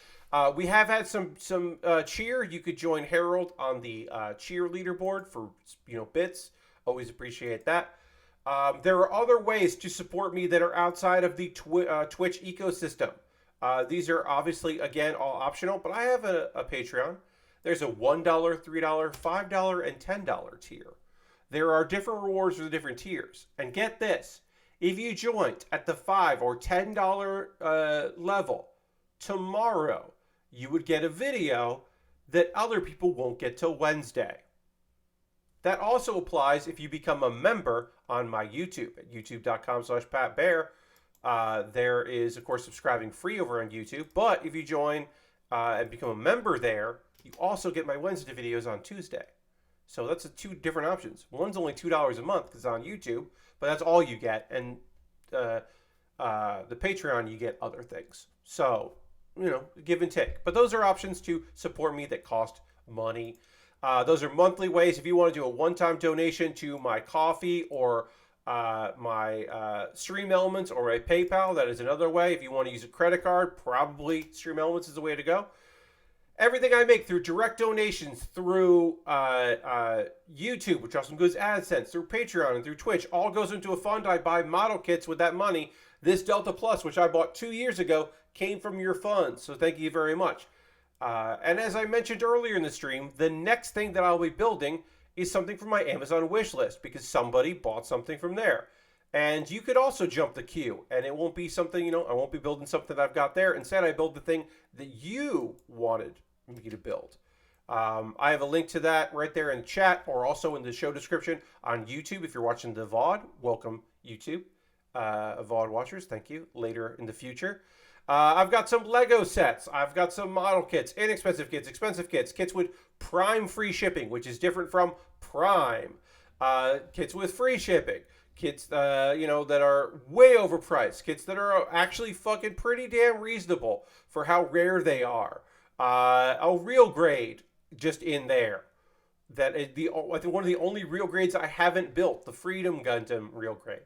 We have had some cheer. You could join Harold on the cheer leaderboard for bits. Always appreciate that. There are other ways to support me that are outside of the Twitch ecosystem. These are obviously, again, all optional, but I have a Patreon. There's a $1, $3, $5, and $10 tier. There are different rewards for the different tiers. And get this, if you joined at the $5 or $10 level, tomorrow you would get a video that other people won't get till Wednesday. That also applies if you become a member on my YouTube at youtube.com/PatBaer. There is, of course, subscribing free over on YouTube. But if you join and become a member there, you also get my Wednesday videos on Tuesday. So that's two different options. One's only $2 a month because it's on YouTube, but that's all you get. And the Patreon, you get other things. So, give and take. But those are options to support me that cost money. Those are monthly ways. If you want to do a one-time donation to my coffee or my Stream Elements or my PayPal, that is another way. If you want to use a credit card, probably Stream Elements is the way to go. Everything I make through direct donations, through YouTube, which also includes AdSense, through Patreon, and through Twitch, all goes into a fund. I buy model kits with that money. This Delta Plus, which I bought 2 years ago, came from your funds. So thank you very much. And as I mentioned earlier in the stream, the next thing that I'll be building is something from my Amazon wish list because somebody bought something from there. And you could also jump the queue, and it won't be something, I won't be building something that I've got there. Instead, I build the thing that you wanted me to build. I have a link to that right there in chat or also in the show description on YouTube. If you're watching the VOD, welcome YouTube. VOD watchers, thank you. Later in the future. I've got some Lego sets. I've got some model kits, inexpensive kits, expensive kits, kits with Prime free shipping, which is different from Prime. Kits with free shipping. Kits, that are way overpriced. Kits that are actually fucking pretty damn reasonable for how rare they are. A real grade just in there. That is I think one of the only real grades I haven't built, the Freedom Gundam real grade.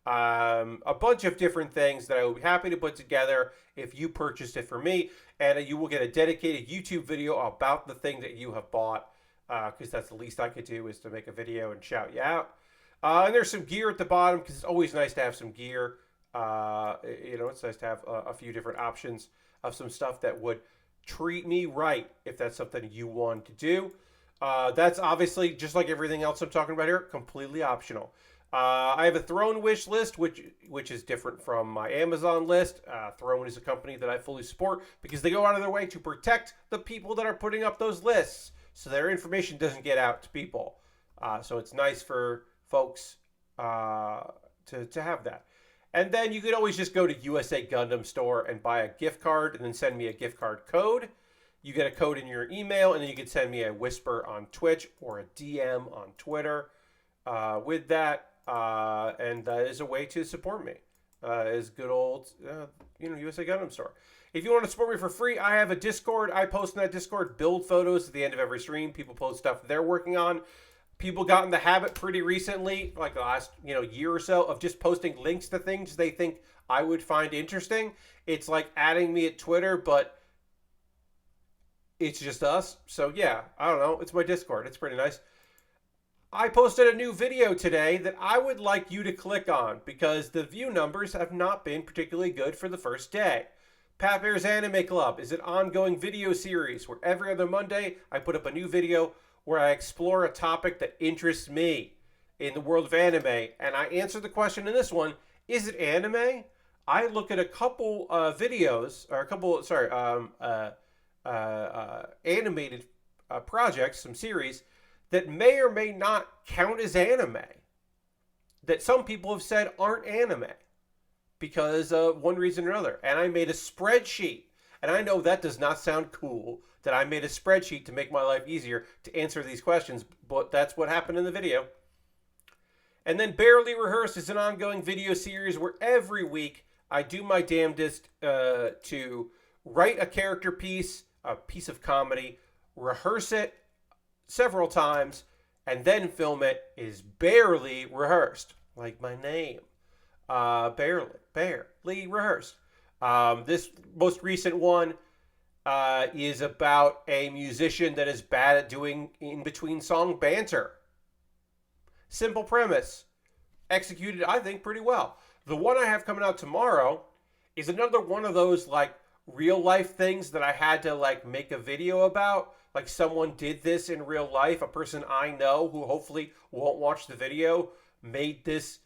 A bunch of different things that I would be happy to put together if you purchased it for me, and you will get a dedicated YouTube video about the thing that you have bought, because that's the least I could do is to make a video and shout you out. And there's some gear at the bottom because it's always nice to have some gear. It's nice to have a few different options of some stuff that would treat me right if that's something you want to do. That's obviously, just like everything else I'm talking about here, completely optional. I have a Throne wish list, which is different from my Amazon list. Throne is a company that I fully support because they go out of their way to protect the people that are putting up those lists so their information doesn't get out to people. So it's nice for folks to have that. And then you could always just go to USA Gundam store and buy a gift card and then send me a gift card code. You get a code in your email, and then you can send me a whisper on Twitch or a DM on Twitter with that. And that is a way to support me. Is good old, USA Gundam store. If you want to support me for free, I have a Discord. I post in that Discord build photos at the end of every stream. People post stuff they're working on. People got in the habit pretty recently, like the last year or so, of just posting links to things they think I would find interesting. It's like adding me at Twitter, but it's just us. So yeah, I don't know. It's my Discord. It's pretty nice. I posted a new video today that I would like you to click on because the view numbers have not been particularly good for the first day. Pat Bear's Anime Club is an ongoing video series where every other Monday I put up a new video where I explore a topic that interests me in the world of anime, and I answer the question in this one: is it anime? I look at a couple videos, or a couple, animated projects, some series that may or may not count as anime, that some people have said aren't anime because of one reason or another. And I made a spreadsheet. And I know that does not sound cool, that I made a spreadsheet to make my life easier to answer these questions, but that's what happened in the video. And then Baerly Rehearsed is an ongoing video series where every week I do my damnedest to write a character piece, a piece of comedy, rehearse it several times, and then film it. Is Baerly Rehearsed, like my name. Baerly Rehearsed. This most recent one is about a musician that is bad at doing in-between song banter. Simple premise. Executed, I think, pretty well. The one I have coming out tomorrow is another one of those, like, real life things that I had to, like, make a video about. Like, someone did this in real life. A person I know who hopefully won't watch the video made this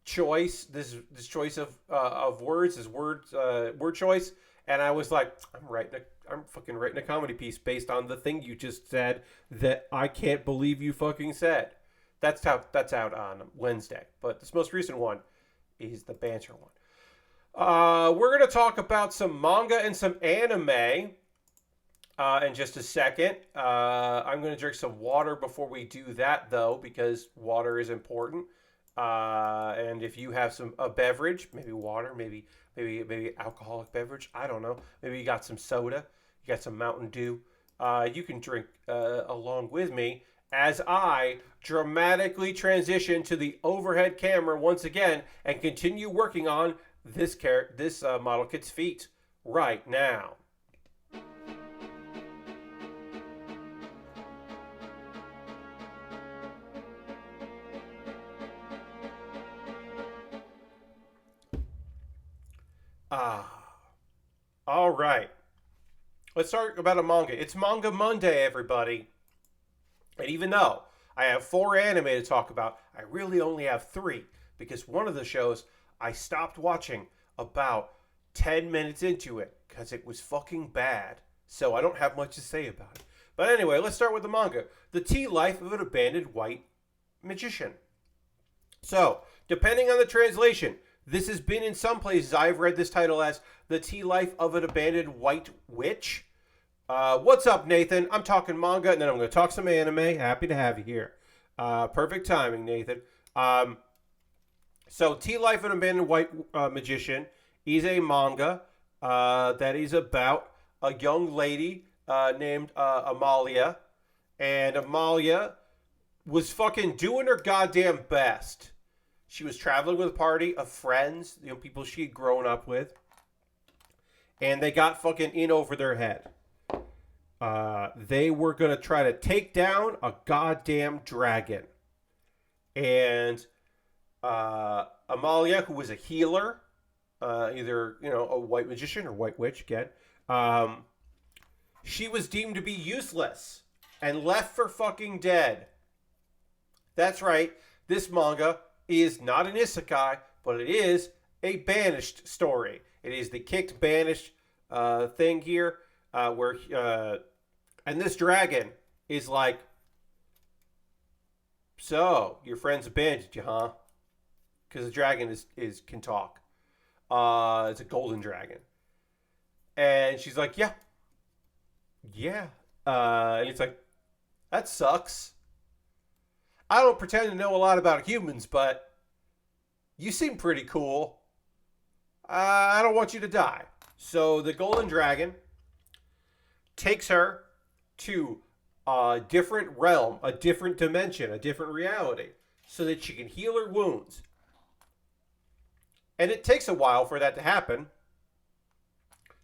choice, this choice of words, this word choice, and I was like, I'm fucking writing a comedy piece based on the thing you just said that I can't believe you fucking said. That's out on Wednesday, but this most recent one is the banter one. We're gonna talk about some manga and some anime in just a second. I'm gonna drink some water before we do that, though, because water is important. And if you have a beverage, maybe water, maybe alcoholic beverage, I don't know. Maybe you got some soda, you got some Mountain Dew. You can drink along with me as I dramatically transition to the overhead camera once again and continue working on this model kit's feet right now. All right. Let's start about a manga. It's Manga Monday, everybody. And even though I have 4 anime to talk about, I really only have 3, because one of the shows I stopped watching about 10 minutes into it because it was fucking bad. So I don't have much to say about it. But anyway, let's start with the manga. The Tea Life of an Abandoned White Magician. So, depending on the translation, this has been in some places. I've read this title as The Tea Life of an Abandoned White Witch. What's up, Nathan? I'm talking manga, and then I'm going to talk some anime. Happy to have you here. Perfect timing, Nathan. So, Tea Life of an Abandoned White Magician is a manga that is about a young lady named Amalia. And Amalia was fucking doing her goddamn best. She was traveling with a party of friends, people she had grown up with. And they got fucking in over their head. They were going to try to take down a goddamn dragon. And Amalia, who was a healer, either, a white magician or white witch, again, she was deemed to be useless and left for fucking dead. That's right. This manga is not an isekai, but it is a banished story. It is the kicked, banished thing here, where and this dragon is like, so your friends abandoned you, huh? Because the dragon can talk. It's a golden dragon, and she's like, yeah. And it's like, that sucks. I don't pretend to know a lot about humans, but you seem pretty cool. I don't want you to die. So the golden dragon takes her to a different realm, a different dimension, a different reality, so that she can heal her wounds. And it takes a while for that to happen.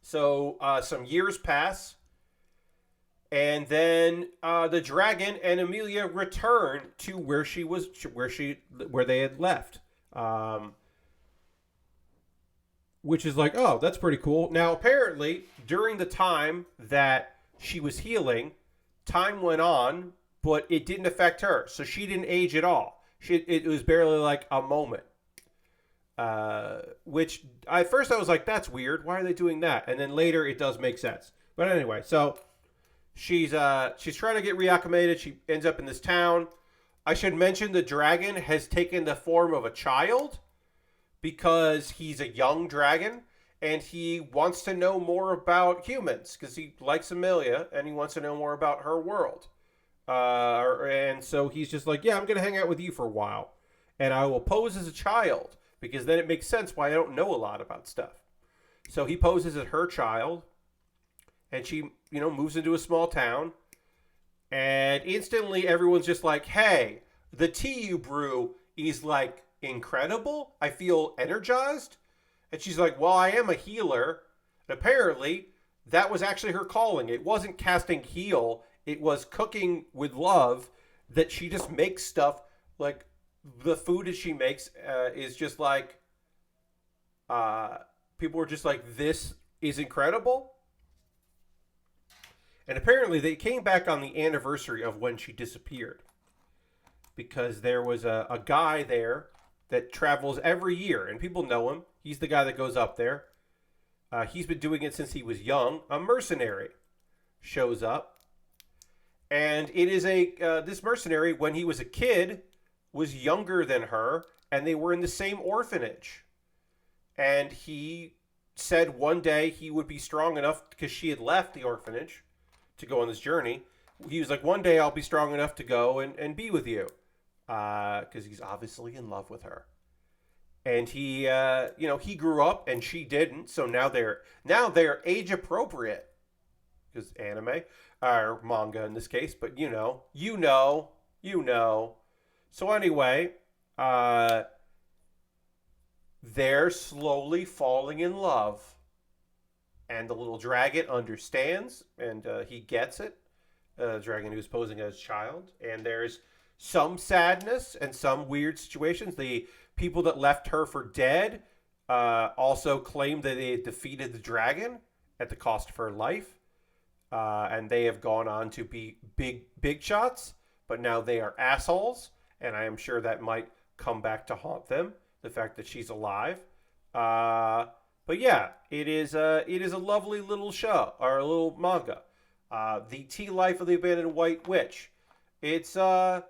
So some years pass. And then the dragon and Amelia return to where they had left, which is like, oh, that's pretty cool. Now, apparently, during the time that she was healing, time went on, but it didn't affect her. So she didn't age at all. It was barely like a moment. Which at first I was like, that's weird. Why are they doing that? And then later it does make sense. But anyway, so she's trying to get reacclimated. She ends up in this town. I should mention the dragon has taken the form of a child because he's a young dragon and he wants to know more about humans because he likes Amelia and he wants to know more about her world. And so he's just like, yeah, I'm going to hang out with you for a while and I will pose as a child because then it makes sense why I don't know a lot about stuff. So he poses as her child and she, moves into a small town and instantly everyone's just like, hey, the tea you brew is like incredible. I feel energized. And she's like, well, I am a healer. And apparently that was actually her calling. It wasn't casting heal. It was cooking with love that she just makes stuff like the food that she makes is just like, people were just like, this is incredible. And apparently they came back on the anniversary of when she disappeared. Because there was a guy there that travels every year. And people know him. He's the guy that goes up there. He's been doing it since he was young. A mercenary shows up. And it is this mercenary, when he was a kid, was younger than her. And they were in the same orphanage. And he said one day he would be strong enough, because she had left the orphanage to go on this journey. He was like, one day I'll be strong enough to go and be with you. Because he's obviously in love with her. And he, he grew up and she didn't. So now they're age appropriate. Because anime, or manga in this case, but you know. So anyway, they're slowly falling in love. And the little dragon understands, and he gets it. The dragon who's posing as a child. And there's some sadness and some weird situations. The people that left her for dead also claim that they defeated the dragon at the cost of her life. And they have gone on to be big shots, but now they are assholes. And I am sure that might come back to haunt them, the fact that she's alive. But yeah, it is a lovely little show, or a little manga. The Tea Life of the Abandoned White Witch. It's a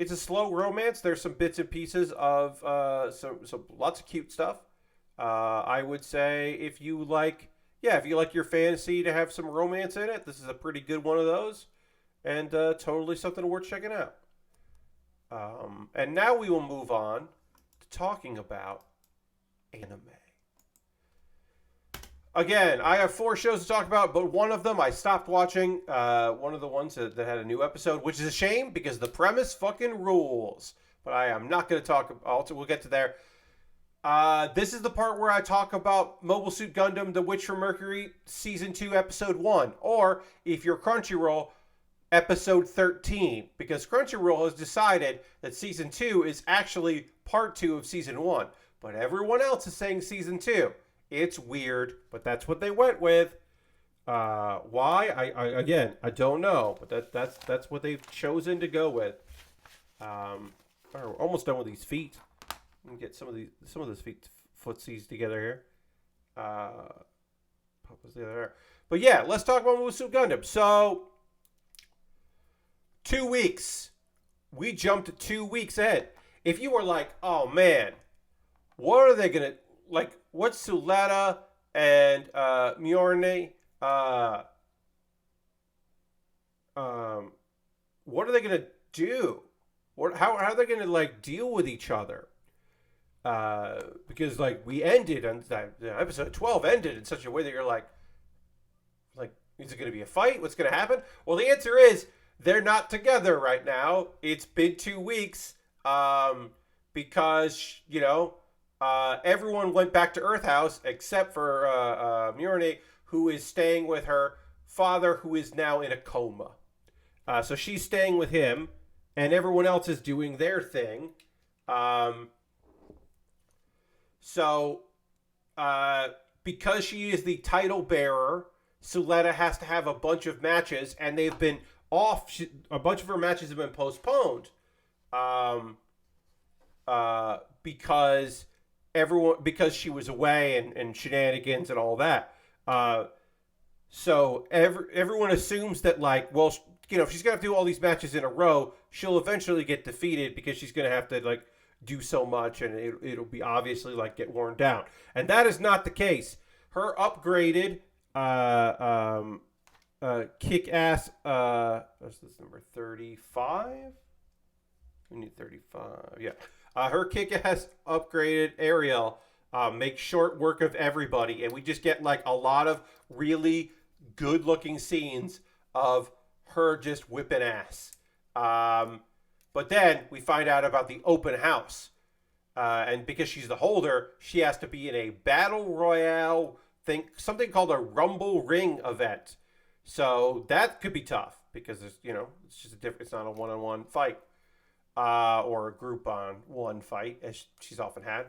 slow romance. There's some bits and pieces of some lots of cute stuff. I would say if you like your fantasy to have some romance in it, this is a pretty good one of those, and totally something worth checking out. And now we will move on to talking about anime. Again, I have 4 shows to talk about, but one of them I stopped watching. One of the ones that had a new episode, which is a shame because the premise fucking rules. But I am not going to talk. We'll get to there. This is the part where I talk about Mobile Suit Gundam: The Witch from Mercury, Season 2, Episode 1. Or, if you're Crunchyroll, Episode 13. Because Crunchyroll has decided that Season 2 is actually Part 2 of Season 1. But everyone else is saying Season 2. It's weird, but that's what they went with. Why? I don't know, but that's what they've chosen to go with. We're almost done with these feet. Let me get some of those footsies together here. But yeah, let's talk about Mobile Suit Gundam. So, 2 weeks. We jumped 2 weeks ahead. If you were like, oh man, what are they gonna like? What's Suletta and Mjorni? What are they gonna do? How are they gonna like deal with each other? Because like we ended on episode 12 ended in such a way that you're like, is it gonna be a fight? What's gonna happen? Well, the answer is they're not together right now. It's been 2 weeks because everyone went back to Earth House except for Mjorni, who is staying with her father, who is now in a coma. So she's staying with him, and everyone else is doing their thing. So because she is the title bearer, Suletta has to have a bunch of matches, and they've been off. A bunch of her matches have been postponed, because because she was away and shenanigans and all that. So everyone assumes that, like, well, if she's gonna have to do all these matches in a row, she'll eventually get defeated because she's gonna have to, like, do so much, and it'll be obviously, like, get worn down. And that is not the case. Her upgraded kick-ass, what's this number, 35? We need 35, yeah. Her kick-ass upgraded Ariel makes short work of everybody, and we just get, like, a lot of really good-looking scenes of her just whipping ass. But then we find out about the open house. And because she's the holder, she has to be in a battle royale thing, something called a Rumble Ring event. So that could be tough because it's just it's not a one-on-one fight or a group-on-one fight, as she's often had.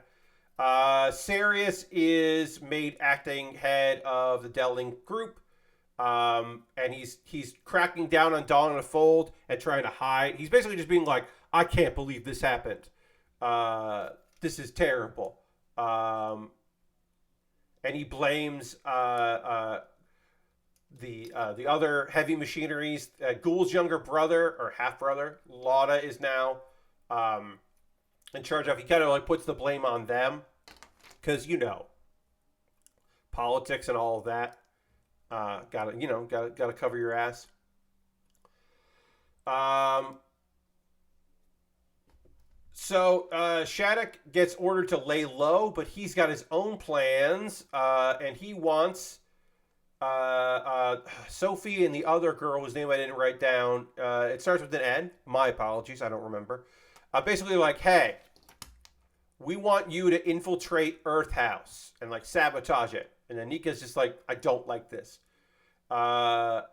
Sirius is made acting head of the Delling group. And he's cracking down on Dawn in a Fold and trying to hide. He's basically just being like, I can't believe this happened. This is terrible. And he blames the other heavy machineries. Ghoul's younger brother or half brother, Lauda, is now in charge of. He kind of, like, puts the blame on them because politics and all of that. Gotta cover your ass. So Shattuck gets ordered to lay low, but he's got his own plans, and he wants Sophie and the other girl whose name I didn't write down. It starts with an N. My apologies, I don't remember. Basically, like, hey, we want you to infiltrate Earth House and, like, sabotage it. And then Nika's just like, I don't like this. And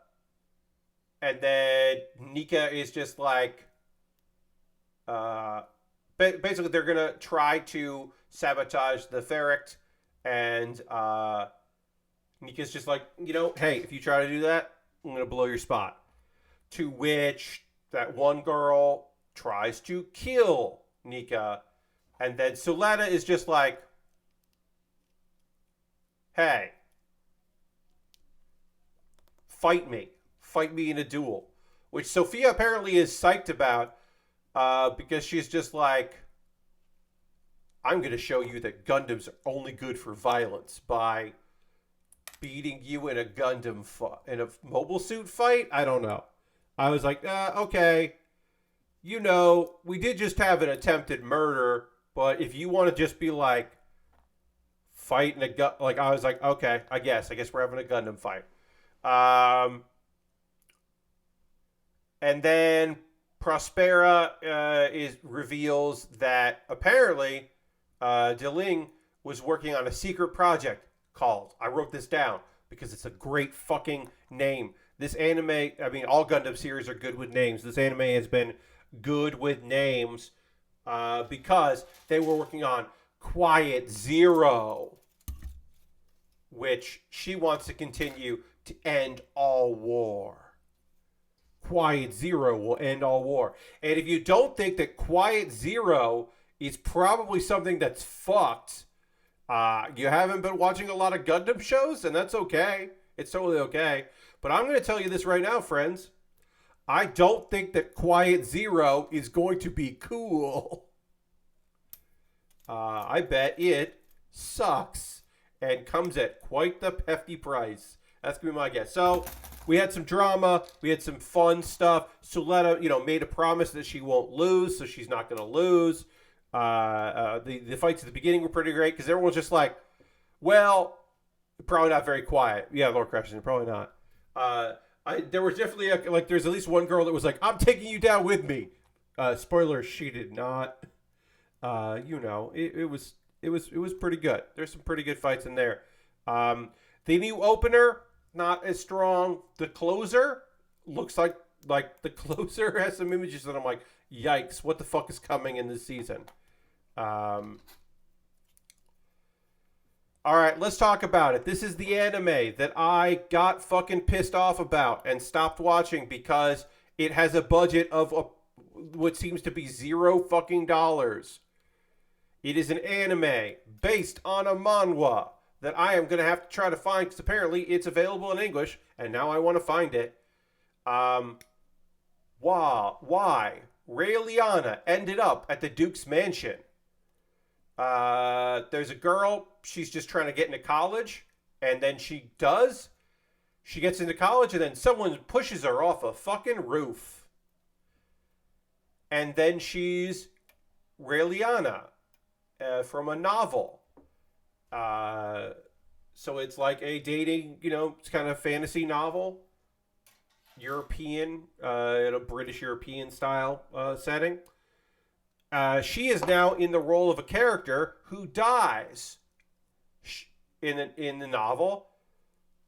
then Nika is just like, basically they're going to try to sabotage the Ferret. And Nika's just like, hey, if you try to do that, I'm going to blow your spot. To which that one girl tries to kill Nika. And then Suletta is just like, hey, fight me in a duel, which Sophia apparently is psyched about, because she's just like, I'm going to show you that Gundams are only good for violence by beating you in a Gundam in a mobile suit fight. I don't know. I was like, okay, we did just have an attempted murder, but if you want to just be like, fight in a gun, like, I was like, okay, I guess we're having a Gundam fight. And then Prospera reveals that apparently Deling was working on a secret project called, I wrote this down because it's a great fucking name. This anime, I mean, all Gundam series are good with names. This anime has been good with names because they were working on Quiet Zero, which she wants to continue to end all war. Quiet Zero will end all war. And if you don't think that Quiet Zero is probably something that's fucked, you haven't been watching a lot of Gundam shows, and that's okay. It's totally okay. But I'm going to tell you this right now, friends. I don't think that Quiet Zero is going to be cool. I bet it sucks and comes at quite the hefty price. That's going to be my guess. So we had some drama. We had some fun stuff. Suletta, made a promise that she won't lose, so she's not going to lose. The fights at the beginning were pretty great because everyone was just like, well, probably not very quiet. Yeah, Lord Crescent, probably not. There was definitely there's at least one girl that was like, I'm taking you down with me. Spoiler, she did not. It was pretty good. There's some pretty good fights in there. The new opener, not as strong. The closer looks like the closer has some images that I'm like, yikes, what the fuck is coming in this season? All right, let's talk about it. This is the anime that I got fucking pissed off about and stopped watching because it has a budget of what seems to be zero fucking dollars. It is an anime based on a manhwa that I am going to have to try to find because apparently it's available in English and now I want to find it. Why? Raeliana ended up at the Duke's mansion. There's a girl, she's just trying to get into college, and then she does. She gets into college, and then someone pushes her off a fucking roof. And then she's Raeliana from a novel. So it's like a dating, it's kind of fantasy novel. European, in a British European style setting. She is now in the role of a character who dies in the novel.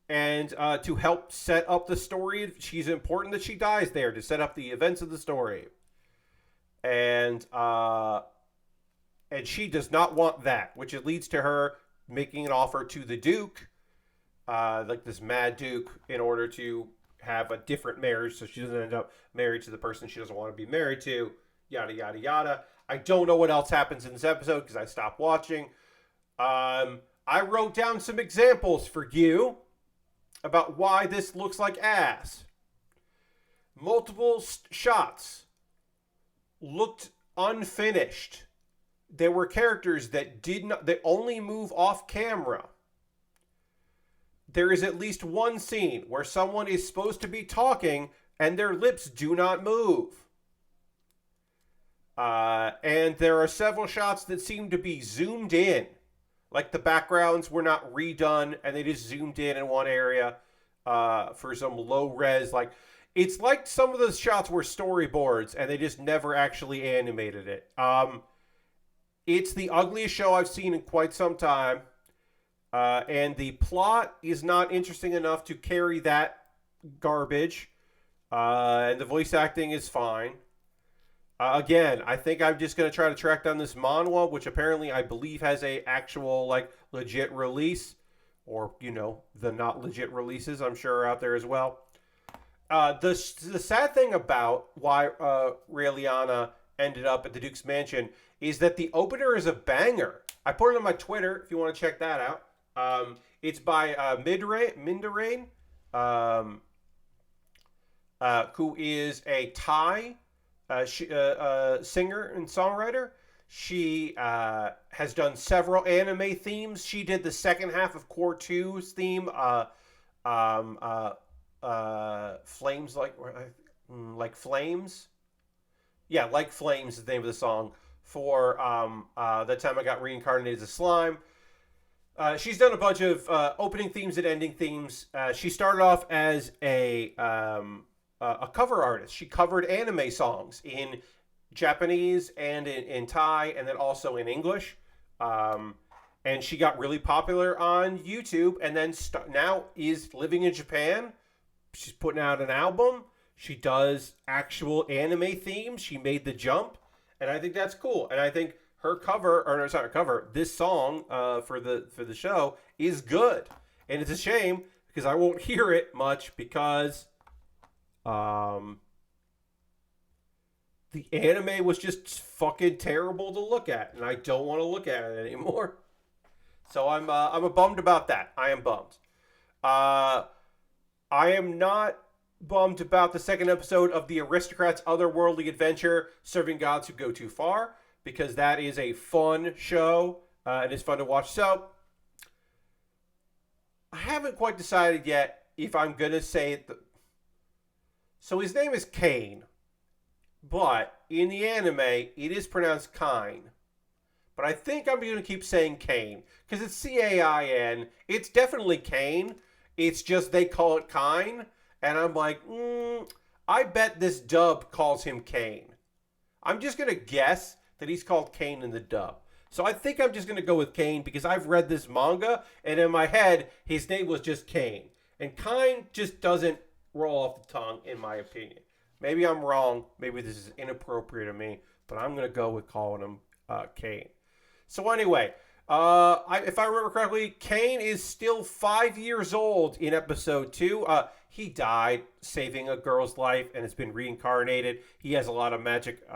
And to help set up the story, she's important that she dies there to set up the events of the story. And she does not want that, which it leads to her making an offer to the Duke, like this Mad Duke, in order to have a different marriage so she doesn't end up married to the person she doesn't want to be married to, yada, yada, yada. I don't know what else happens in this episode because I stopped watching. I wrote down some examples for you about why this looks like ass. Multiple shots looked unfinished. There were characters that they only move off camera. There is at least one scene where someone is supposed to be talking and their lips do not move. And there are several shots that seem to be zoomed in. Like the backgrounds were not redone and they just zoomed in one area for some low res. Like, it's like some of those shots were storyboards and they just never actually animated it. It's the ugliest show I've seen in quite some time. And the plot is not interesting enough to carry that garbage. And the voice acting is fine. Again, I think I'm just going to try to track down this manhwa, which apparently I believe has a actual, like, legit release. Or, the not legit releases, I'm sure, are out there as well. The sad thing about why Raeliana ended up at the Duke's mansion is that the opener is a banger. I put it on my Twitter if you want to check that out. It's by Mindarain, who is a Thai singer and songwriter. She has done several anime themes. She did the second half of Core 2's theme, Flames like Flames. Yeah, Like Flames is the name of the song for That Time I Got Reincarnated as a Slime. She's done a bunch of opening themes and ending themes. She started off as a cover artist. She covered anime songs in Japanese and in Thai, and then also in English. And she got really popular on YouTube, and then now is living in Japan. She's putting out an album. She does actual anime themes. She made the jump, and I think that's cool. And I think her cover, or no, it's not her cover, this song for the show is good. And it's a shame because I won't hear it much because the anime was just fucking terrible to look at, and I don't want to look at it anymore. So I'm bummed about that. I am bummed. I am not bummed about the second episode of the Aristocrats' Otherworldly Adventure, Serving Gods Who Go Too Far, because that is a fun show, and it's fun to watch. So, I haven't quite decided yet if I'm going to say it. So his name is Kane, but in the anime, it is pronounced Kine. But I think I'm going to keep saying Kane, because it's Cain. It's definitely Kane. It's just they call it Kine. And I'm like, I bet this dub calls him Kane. I'm just going to guess that he's called Kane in the dub. So I think I'm just going to go with Kane because I've read this manga, and in my head, his name was just Kane. And Kine just doesn't roll off the tongue, in my opinion. Maybe I'm wrong. Maybe this is inappropriate of me, but I'm going to go with calling him Kane. So anyway, If I remember correctly, Kane is still 5 years old in episode 2. He died saving a girl's life and has been reincarnated. He has a lot of magic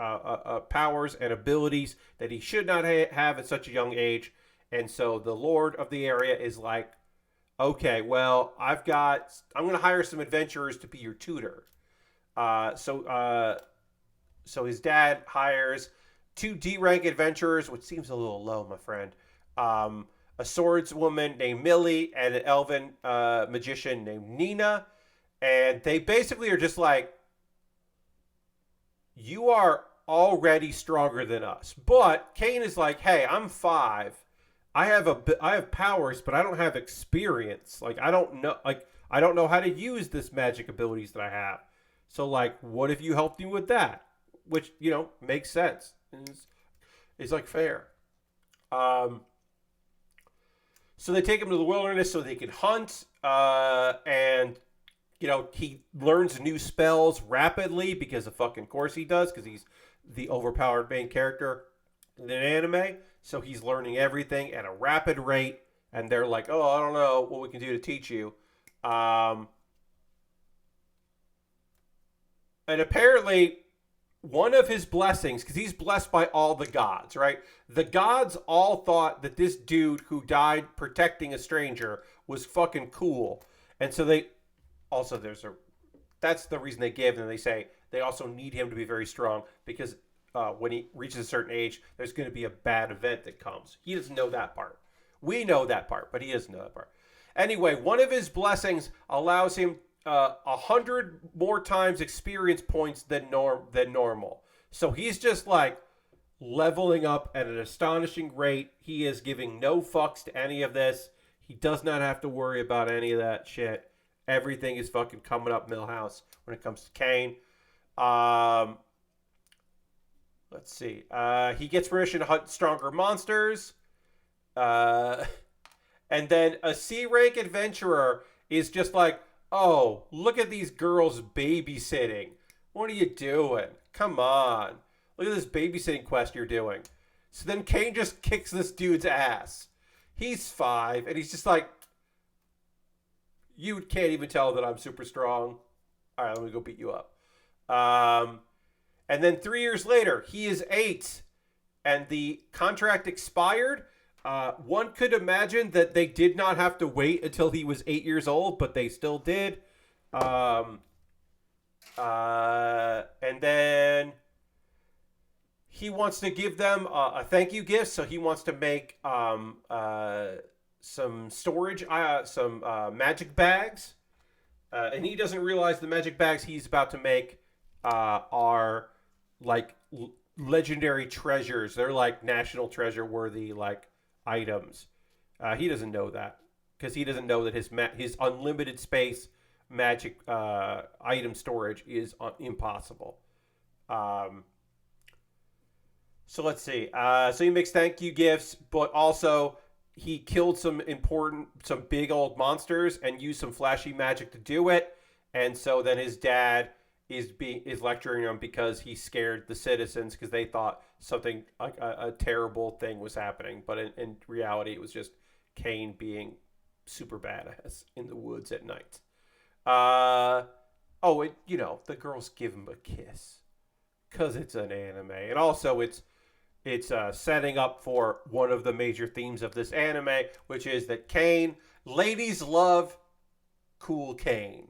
powers and abilities that he should not have at such a young age. And so the Lord of the area is like, okay, well, I'm going to hire some adventurers to be your tutor. So his dad hires two D-rank adventurers, which seems a little low, my friend. A swordswoman named Millie and an elven magician named Nina. And they basically are just like, you are already stronger than us. But Kane is like, hey, I'm 5. I have powers, but I don't have experience. Like, I don't know how to use this magic abilities that I have. So, like, what if you helped me with that? Which, makes sense. It's like fair. So they take him to the wilderness so they can hunt. And, he learns new spells rapidly because of fucking course he does, because he's the overpowered main character in an anime. So he's learning everything at a rapid rate. And they're like, oh, I don't know what we can do to teach you. And apparently, one of his blessings, because he's blessed by all the gods, right? The gods all thought that this dude who died protecting a stranger was fucking cool. And so that's the reason they give him. They say they also need him to be very strong because when he reaches a certain age, there's going to be a bad event that comes. He doesn't know that part. We know that part, but he doesn't know that part. Anyway, one of his blessings allows him 100 more times experience points than normal. So he's just like leveling up at an astonishing rate. He is giving no fucks to any of this. He does not have to worry about any of that shit. Everything is fucking coming up Millhouse when it comes to Kane. Let's see. He gets permission to hunt stronger monsters. And then a C-rank adventurer is just like, oh, look at these girls babysitting. What are you doing? Come on. Look at this babysitting quest you're doing. So then Kane just kicks this dude's ass. He's 5, and he's just like, you can't even tell that I'm super strong. All right, let me go beat you up. And then 3 years later, he is 8, and the contract expired. One could imagine that they did not have to wait until he was 8 years old, but they still did. And then he wants to give them a thank you gift, so he wants to make some storage, some magic bags. And he doesn't realize the magic bags he's about to make are like legendary treasures. They're like national treasure worthy, like items. He doesn't know that because he doesn't know that his unlimited space magic item storage is impossible. So let's see. So he makes thank you gifts, but also he killed some big old monsters and used some flashy magic to do it. And so then his dad is lecturing him because he scared the citizens because they thought something like a terrible thing was happening, but in reality it was just Kane being super badass in the woods at night. The girls give him a kiss because it's an anime, and also it's setting up for one of the major themes of this anime, which is that ladies love cool Kane.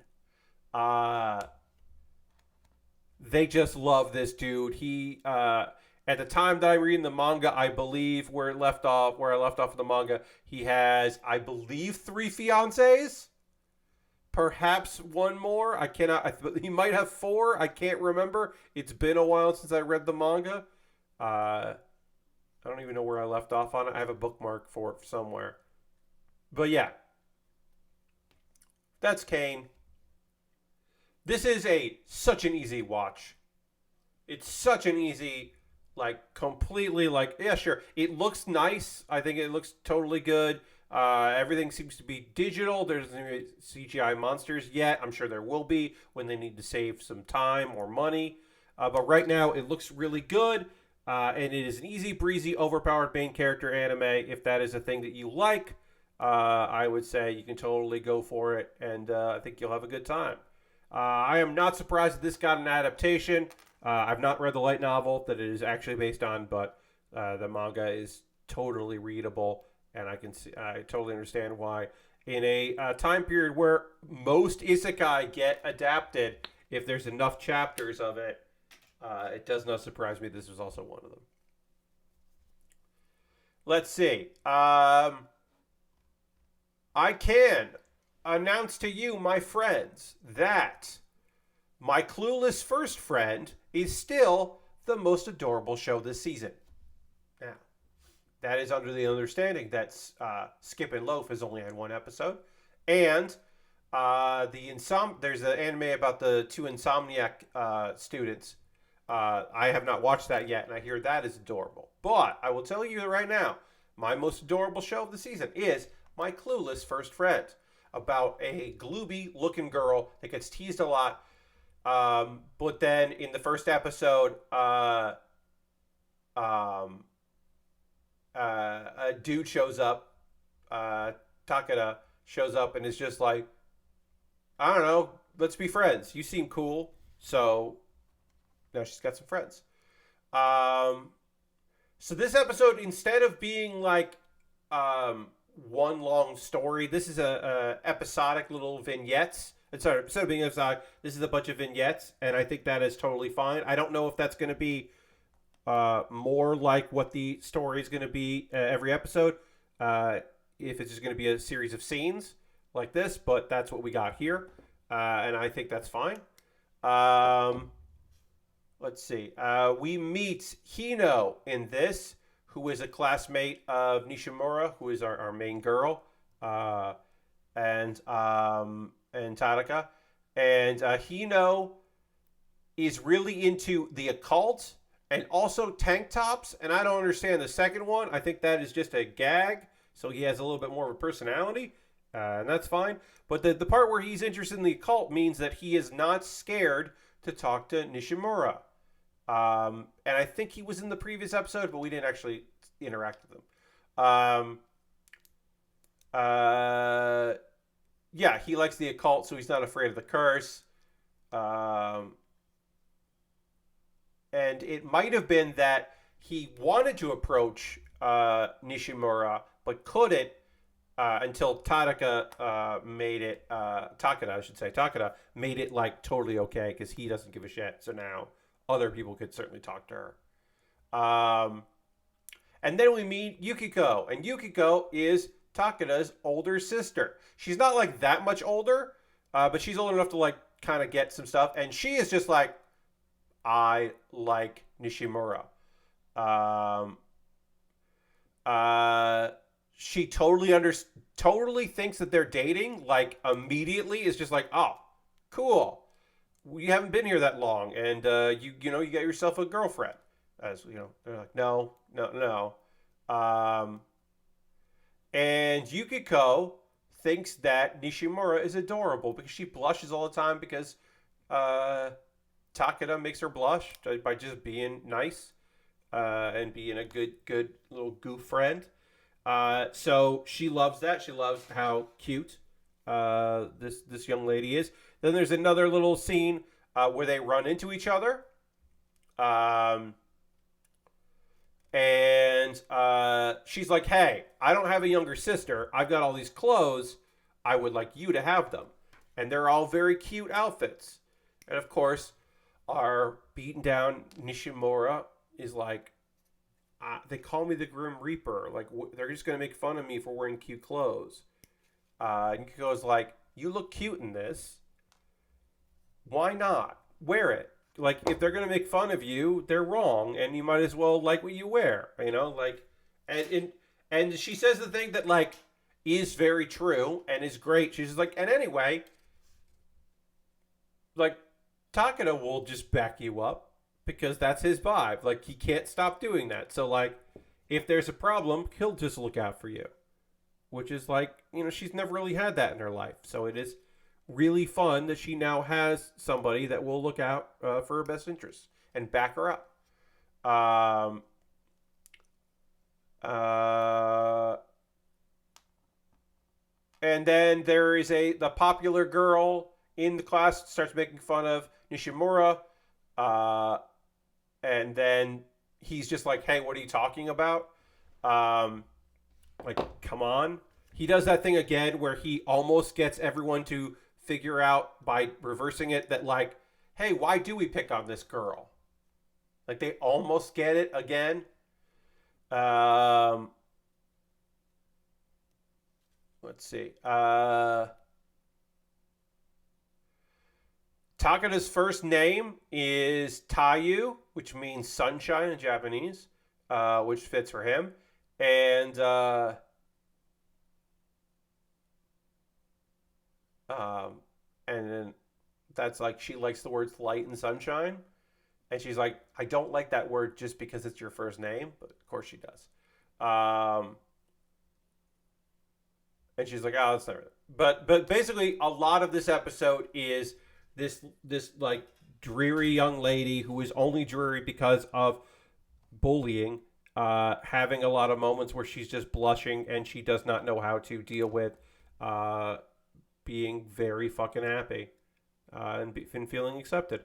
They just love this dude. He, at the time that I'm reading the manga, I believe where I left off of the manga, he has, I believe, 3 fiancées. Perhaps one more. He might have 4. I can't remember. It's been a while since I read the manga. I don't even know where I left off on it. I have a bookmark for it somewhere. But yeah. That's Kane. This is such an easy watch. It's such an easy, completely, yeah, sure. It looks nice. I think it looks totally good. Everything seems to be digital. There's no CGI monsters yet. I'm sure there will be when they need to save some time or money. But right now, it looks really good. And it is an easy breezy, overpowered main character anime. If that is a thing that you like, I would say you can totally go for it, and I think you'll have a good time. I am not surprised that this got an adaptation. I've not read the light novel that it is actually based on, but the manga is totally readable, and I totally understand why. In a time period where most isekai get adapted, if there's enough chapters of it, it does not surprise me this was also one of them. Let's see. I can announce to you, my friends, that my Clueless first friend is still the most adorable show this season. Now, that is under the understanding that Skip and Loaf has only had one episode, and there's an anime about the two Insomniac students. I have not watched that yet, and I hear that is adorable. But I will tell you right now, my most adorable show of the season is my Clueless first friend, about a glooby-looking girl that gets teased a lot. But then in the first episode, a dude shows up, Takeda shows up and is just like, I don't know, let's be friends. You seem cool. So now she's got some friends. So this episode, instead of being like one long story, this is a episodic little vignettes. Sorry, instead of being episodic, this is a bunch of vignettes, and I think that is totally fine. I don't know if that's going to be more like what the story is going to be every episode, if it's just going to be a series of scenes like this, but that's what we got here, and I think that's fine. Let's see. We meet Hino in this, who is a classmate of Nishimura, who is our main girl, and Tadaka. And Hino is really into the occult and also tank tops. And I don't understand the second one. I think that is just a gag. So he has a little bit more of a personality, and that's fine. But the part where he's interested in the occult means that he is not scared to talk to Nishimura. And I think he was in the previous episode, but we didn't actually interact with him. Yeah, he likes the occult, so he's not afraid of the curse. And it might have been that he wanted to approach Nishimura, but couldn't until Takeda made it, Takeda made it like totally okay because he doesn't give a shit. So now other people could certainly talk to her. And then we meet Yukiko, and Yukiko is Takeda's older sister. She's not like that much older, but she's old enough to like kind of get some stuff. And she is just like, I like Nishimura. She totally thinks that they're dating. Like immediately is just like, oh, cool. We haven't been here that long, and you got yourself a girlfriend. As you know, they're like, no. And Yukiko thinks that Nishimura is adorable because she blushes all the time because Takeda makes her blush by just being nice and being a good little goof friend. So she loves that. She loves how cute this young lady is. Then there's another little scene where they run into each other. And she's like, hey, I don't have a younger sister. I've got all these clothes. I would like you to have them. And they're all very cute outfits. And of course, our beaten down Nishimura is like, they call me the Grim Reaper. Like, they're just going to make fun of me for wearing cute clothes. And Yukiko's like, you look cute in this. Why not? Wear it. Like, if they're going to make fun of you, they're wrong, and you might as well like what you wear, like, and she says the thing that, like, is very true and is great. She's just like, and anyway, like, Takeda will just back you up because that's his vibe. Like, he can't stop doing that. So, like, if there's a problem, he'll just look out for you, which is like, she's never really had that in her life. So it is really fun that she now has somebody that will look out for her best interests and back her up. Um, uh, and then there is the popular girl in the class starts making fun of Nishimura. Uh, and then he's just like, "Hey, what are you talking about?" Um, like, come on. He does that thing again where he almost gets everyone to figure out by reversing it that, like, hey, why do we pick on this girl? Like, they almost get it again. Um, let's see. Takada's first name is Taiyu, which means sunshine in Japanese, which fits for him. And um, and then that's like she likes the words light and sunshine, and she's like, I don't like that word just because it's your first name, but of course she does. And she's like, oh, that's not. But basically, a lot of this episode is this like dreary young lady who is only dreary because of bullying, having a lot of moments where she's just blushing and she does not know how to deal with uh, being very fucking happy and feeling accepted.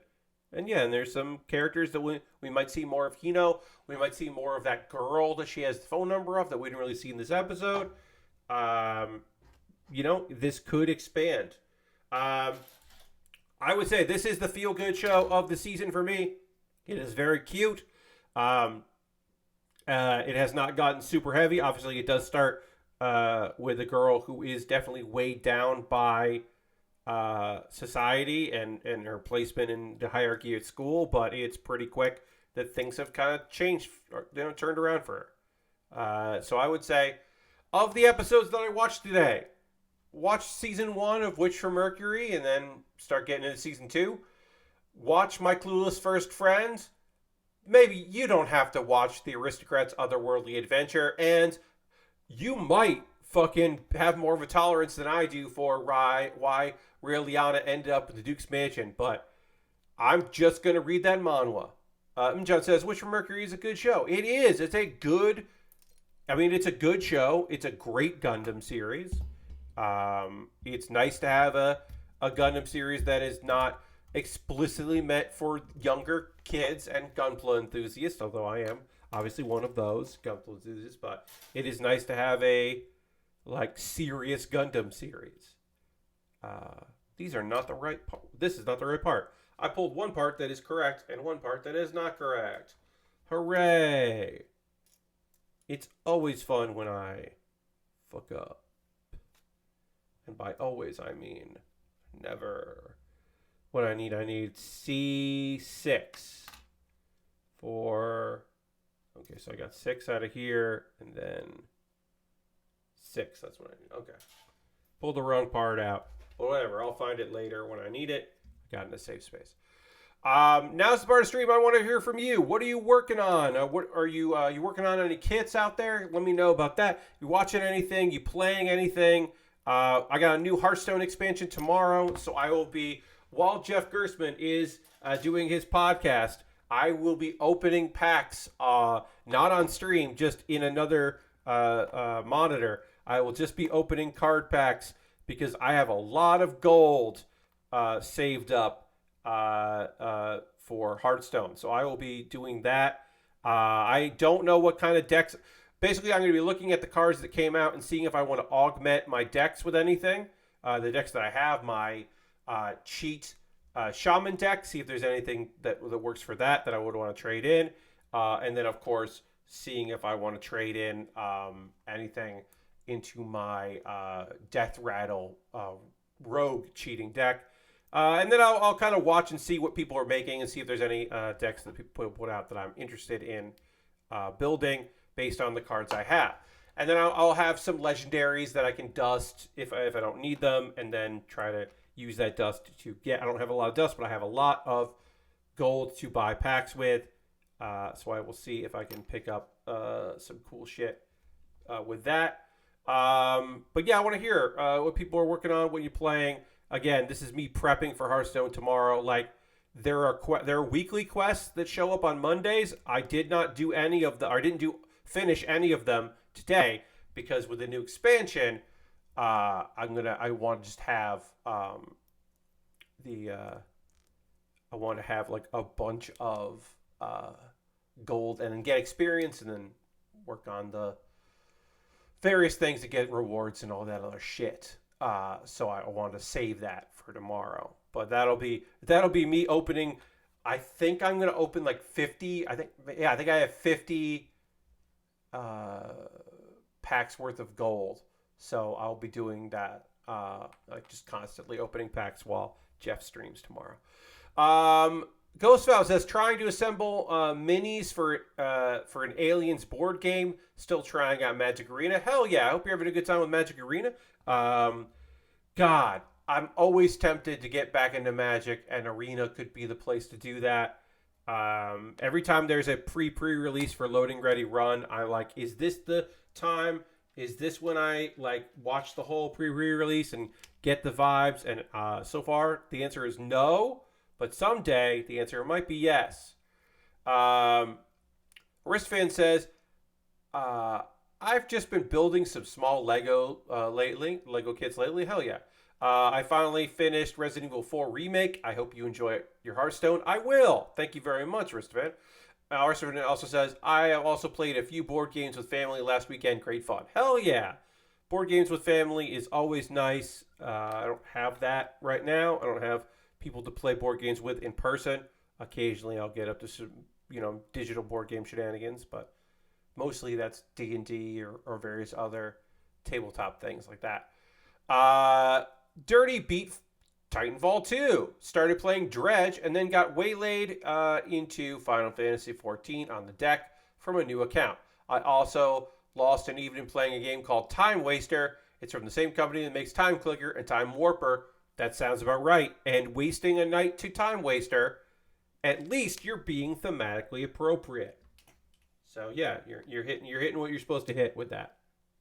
And yeah, and there's some characters that we might see more of Hino. We might see more of that girl that she has the phone number of that we didn't really see in this episode. Um, this could expand. Um, I would say this is the feel good show of the season for me. It is very cute. Um, it has not gotten super heavy. Obviously, it does start with a girl who is definitely weighed down by society and her placement in the hierarchy at school, but it's pretty quick that things have kind of changed, or, turned around for her. So I would say, of the episodes that I watched today, watch season 1 of Witch from Mercury and then start getting into season 2. Watch My Clueless First Friend. Maybe you don't have to watch the Aristocrats' Otherworldly Adventure, and you might fucking have more of a tolerance than I do for why Raeliana ended up in the Duke's Mansion, but I'm just going to read that manhwa. John says, Witch from Mercury is a good show. It is. It's a good show. It's a great Gundam series. It's nice to have a Gundam series that is not explicitly meant for younger kids and Gunpla enthusiasts, although I am obviously one of those Gunpla enthusiasts, but it is nice to have a serious Gundam series. These are not the right part. This is not the right part. I pulled one part that is correct and one part that is not correct. Hooray! It's always fun when I fuck up. And by always, I mean never. What I need C6 for... Okay, so I got 6 out of here, and then 6. That's what I need. Okay. Pulled the wrong part out. But whatever, I'll find it later when I need it. I got in a safe space. Now's the part of the stream I want to hear from you. What are you working on? What are you working on any kits out there? Let me know about that. You watching anything? You playing anything? I got a new Hearthstone expansion tomorrow, so I will be, while Jeff Gersman is doing his podcast, I will be opening packs, not on stream, just in another monitor. I will just be opening card packs because I have a lot of gold saved up for Hearthstone. So I will be doing that. I don't know what kind of decks. Basically, I'm going to be looking at the cards that came out and seeing if I want to augment my decks with anything. The decks that I have, my cheat shaman deck, see if there's anything that works for that I would want to trade in. And then, of course, seeing if I want to trade in anything into my Death Rattle rogue cheating deck. And then I'll kind of watch and see what people are making and see if there's any decks that people put out that I'm interested in building based on the cards I have. And then I'll have some legendaries that I can dust if I don't need them, and then try to use that dust to get... I don't have a lot of dust, but I have a lot of gold to buy packs with. So I will see if I can pick up some cool shit with that. But yeah, I want to hear what people are working on, what you're playing. Again, this is me prepping for Hearthstone tomorrow. Like, There are weekly quests that show up on Mondays. I did not do any of the. I didn't finish any of them today because with the new expansion, I want to just have the. I want to have like a bunch of gold and then get experience and then work on the various things to get rewards and all that other shit. So I want to save that for tomorrow. But that'll be me opening. I think I'm gonna open like 50. I think I have 50 packs worth of gold. So I'll be doing that. Like just constantly opening packs while Jeff streams tomorrow. Ghostfowl says trying to assemble minis for an Aliens board game. Still trying out Magic Arena. Hell yeah! I hope you're having a good time with Magic Arena. God, I'm always tempted to get back into Magic, and Arena could be the place to do that. Every time there's a pre-release for Loading Ready Run, I'm like, is this the time? Is this when I like watch the whole pre-release and get the vibes? And so far, the answer is no. But someday, the answer might be yes. Aristocrat says, I've just been building some small Lego kits lately. Hell yeah. I finally finished Resident Evil 4 Remake. I hope you enjoy your Hearthstone. I will. Thank you very much, Aristocrat. Aristocrat also says, I have also played a few board games with family last weekend. Great fun. Hell yeah. Board games with family is always nice. I don't have that right now. I don't have people to play board games with in person. Occasionally I'll get up to some, digital board game shenanigans, but mostly that's D&D or various other tabletop things like that. Dirty beat Titanfall 2, started playing Dredge, and then got waylaid into Final Fantasy XIV on the deck from a new account. I also lost an evening playing a game called Time Waster. It's from the same company that makes Time Clicker and Time Warper. That sounds about right. And wasting a night to Time Waster, at least you're being thematically appropriate. So yeah, you're hitting what you're supposed to hit with that.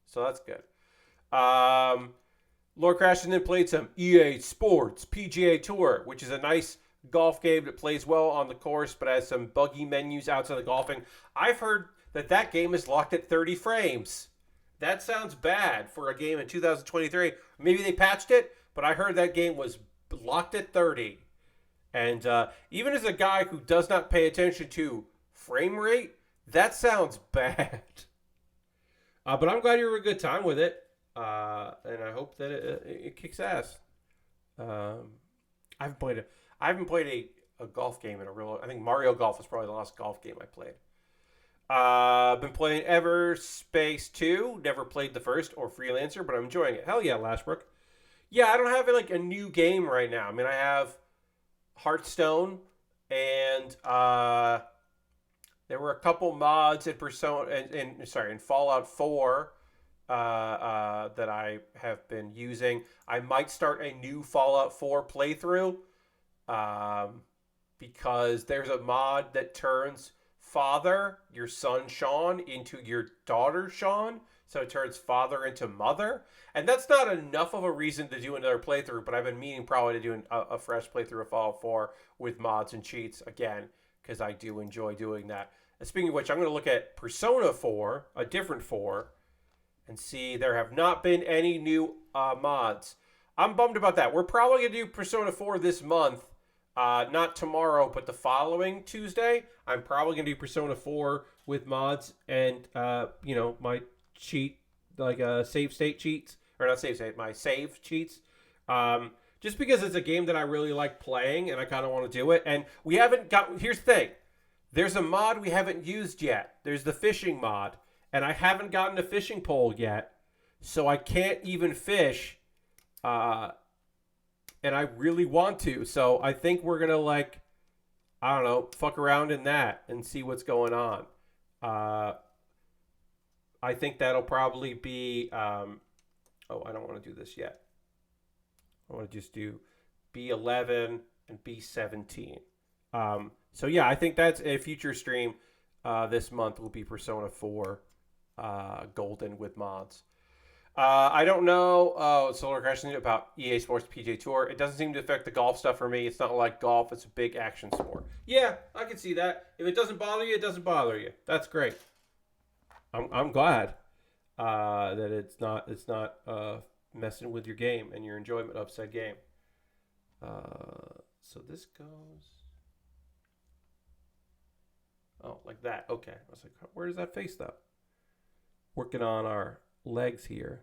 So that's good. Lord Crashton then played some EA Sports PGA Tour, which is a nice golf game that plays well on the course, but has some buggy menus outside of golfing. I've heard that game is locked at 30 frames. That sounds bad for a game in 2023. Maybe they patched it, but I heard that game was locked at 30. And even as a guy who does not pay attention to frame rate, that sounds bad. But I'm glad you were a good time with it. And I hope that it kicks ass. I haven't played a golf game in a real. I think Mario Golf was probably the last golf game I played. Been playing Everspace 2. Never played the first or Freelancer, but I'm enjoying it. Hell yeah, Lashbrook. Yeah, I don't have like a new game right now. I mean, I have Hearthstone, and there were a couple mods in in Fallout 4 that I have been using. I might start a new Fallout 4 playthrough because there's a mod that turns father, your son Sean, into your daughter Sean. So it turns father into mother. And that's not enough of a reason to do another playthrough, but I've been meaning probably to do a fresh playthrough of Fallout 4 with mods and cheats again, because I do enjoy doing that. And speaking of which, I'm going to look at Persona 4, a different 4, and see there have not been any new mods. I'm bummed about that. We're probably going to do Persona 4 this month. Not tomorrow, but the following Tuesday. I'm probably going to do Persona 4 with mods and, my cheat, like save state cheats. Or not save state, my save cheats. Just because it's a game that I really like playing and I kind of want to do it. And we haven't got... Here's the thing. There's a mod we haven't used yet. There's the fishing mod. And I haven't gotten a fishing pole yet. So I can't even fish. And I really want to. So I think we're going to, fuck around in that and see what's going on. I think that'll probably be... I don't want to do this yet. I want to just do B11 and B17. So yeah, I think that's a future stream this month will be Persona 4 Golden with mods. I don't know. Oh, Solar question about EA Sports PJ Tour. It doesn't seem to affect the golf stuff for me. It's not like golf. It's a big action sport. Yeah, I can see that. If it doesn't bother you, it doesn't bother you. That's great. I'm glad that it's not messing with your game and your enjoyment of said game. So this goes. Oh, like that. Okay. I was like, where does that face though? Working on our legs here.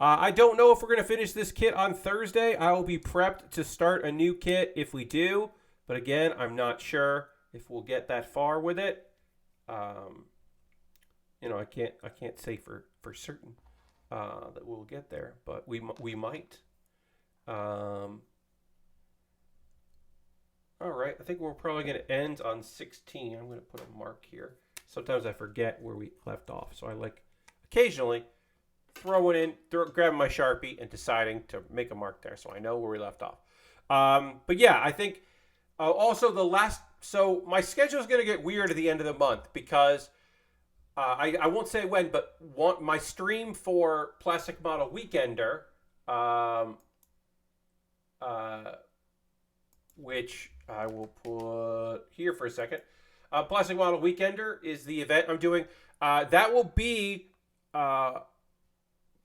I don't know if we're going to finish this kit on Thursday. I will be prepped to start a new kit if we do. But again, I'm not sure if we'll get that far with it. I can't say for certain that we'll get there, but we might. All right, I think we're probably going to end on 16. I'm going to put a mark here. Sometimes I forget where we left off, so I like occasionally grabbing my Sharpie and deciding to make a mark there so I know where we left off. But yeah, I think also so my schedule is going to get weird at the end of the month because I won't say when, but my stream for Plastic Model Weekender, which I will put here for a second. Plastic Model Weekender is the event I'm doing. That will be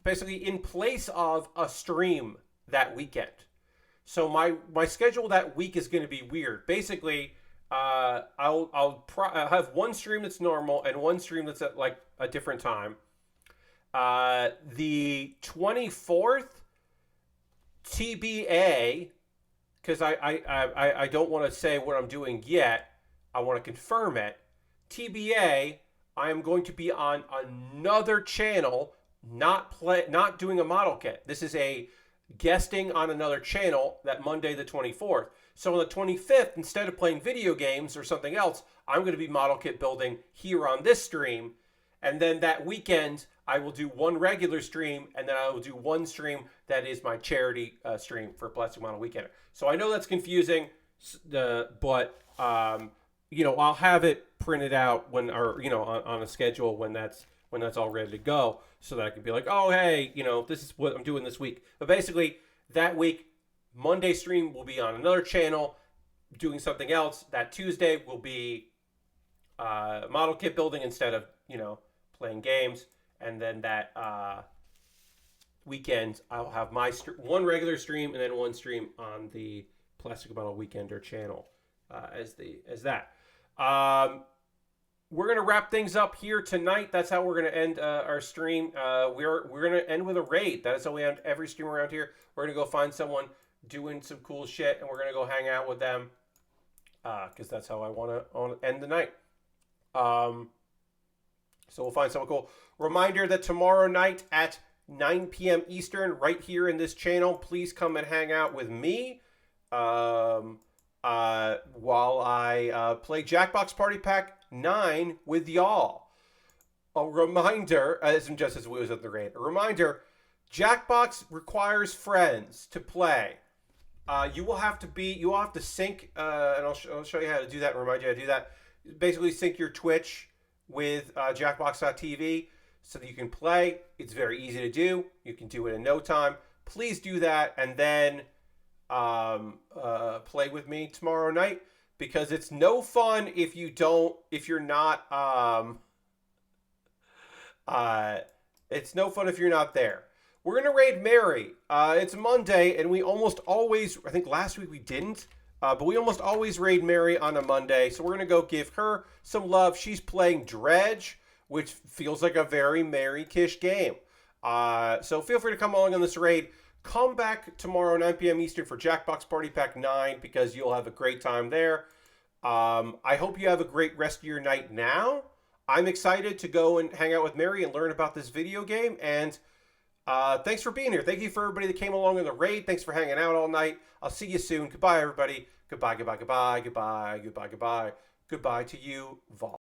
basically in place of a stream that weekend. So my schedule that week is going to be weird. Basically, I'll have one stream that's normal and one stream that's at like a different time. The 24th, TBA, because I don't want to say what I'm doing yet. I want to confirm it. TBA, I am going to be on another channel, not doing a model kit. This is a guesting on another channel that Monday the 24th. So on the 25th, instead of playing video games or something else, I'm going to be model kit building here on this stream. And then that weekend, I will do one regular stream, and then I will do one stream that is my charity stream for Plastic Model Weekender. So I know that's confusing, but I'll have it printed out on a schedule when that's all ready to go, so that I can be like, oh hey, this is what I'm doing this week. But basically, that week, Monday stream will be on another channel doing something else. That Tuesday will be model kit building instead of playing games, and then that weekend I'll have my one regular stream and then one stream on the Plastic Model Weekender channel as that. We're gonna wrap things up here tonight. That's how we're gonna end our stream. We're gonna end with a raid. That is how we end every stream around here. We're gonna go find someone doing some cool shit, and we're gonna go hang out with them because that's how I want to end the night. So we'll find someone cool. Reminder that tomorrow night at 9 p.m. Eastern, right here in this channel, please come and hang out with me while I play Jackbox Party Pack 9 with y'all. A reminder, just as we was at the raid, a reminder, Jackbox requires friends to play. You will have to sync, and I'll show you how to do that and remind you how to do that. Basically, sync your Twitch with Jackbox.tv so that you can play. It's very easy to do. You can do it in no time. Please do that, and then play with me tomorrow night, because it's no fun if you're not it's no fun if you're not there. We're gonna raid Mary. It's Monday, and we almost always, I think last week we didn't, but we almost always raid Mary on a Monday, so we're gonna go give her some love. She's playing Dredge, which feels like a very Mary Kish game. So feel free to come along on this raid. Come back tomorrow, 9 p.m. Eastern, for Jackbox Party Pack 9, because you'll have a great time there. I hope you have a great rest of your night now. I'm excited to go and hang out with Mary and learn about this video game. And thanks for being here. Thank you for everybody that came along in the raid. Thanks for hanging out all night. I'll see you soon. Goodbye, everybody. Goodbye, goodbye, goodbye, goodbye, goodbye, goodbye. Goodbye to you, Vol.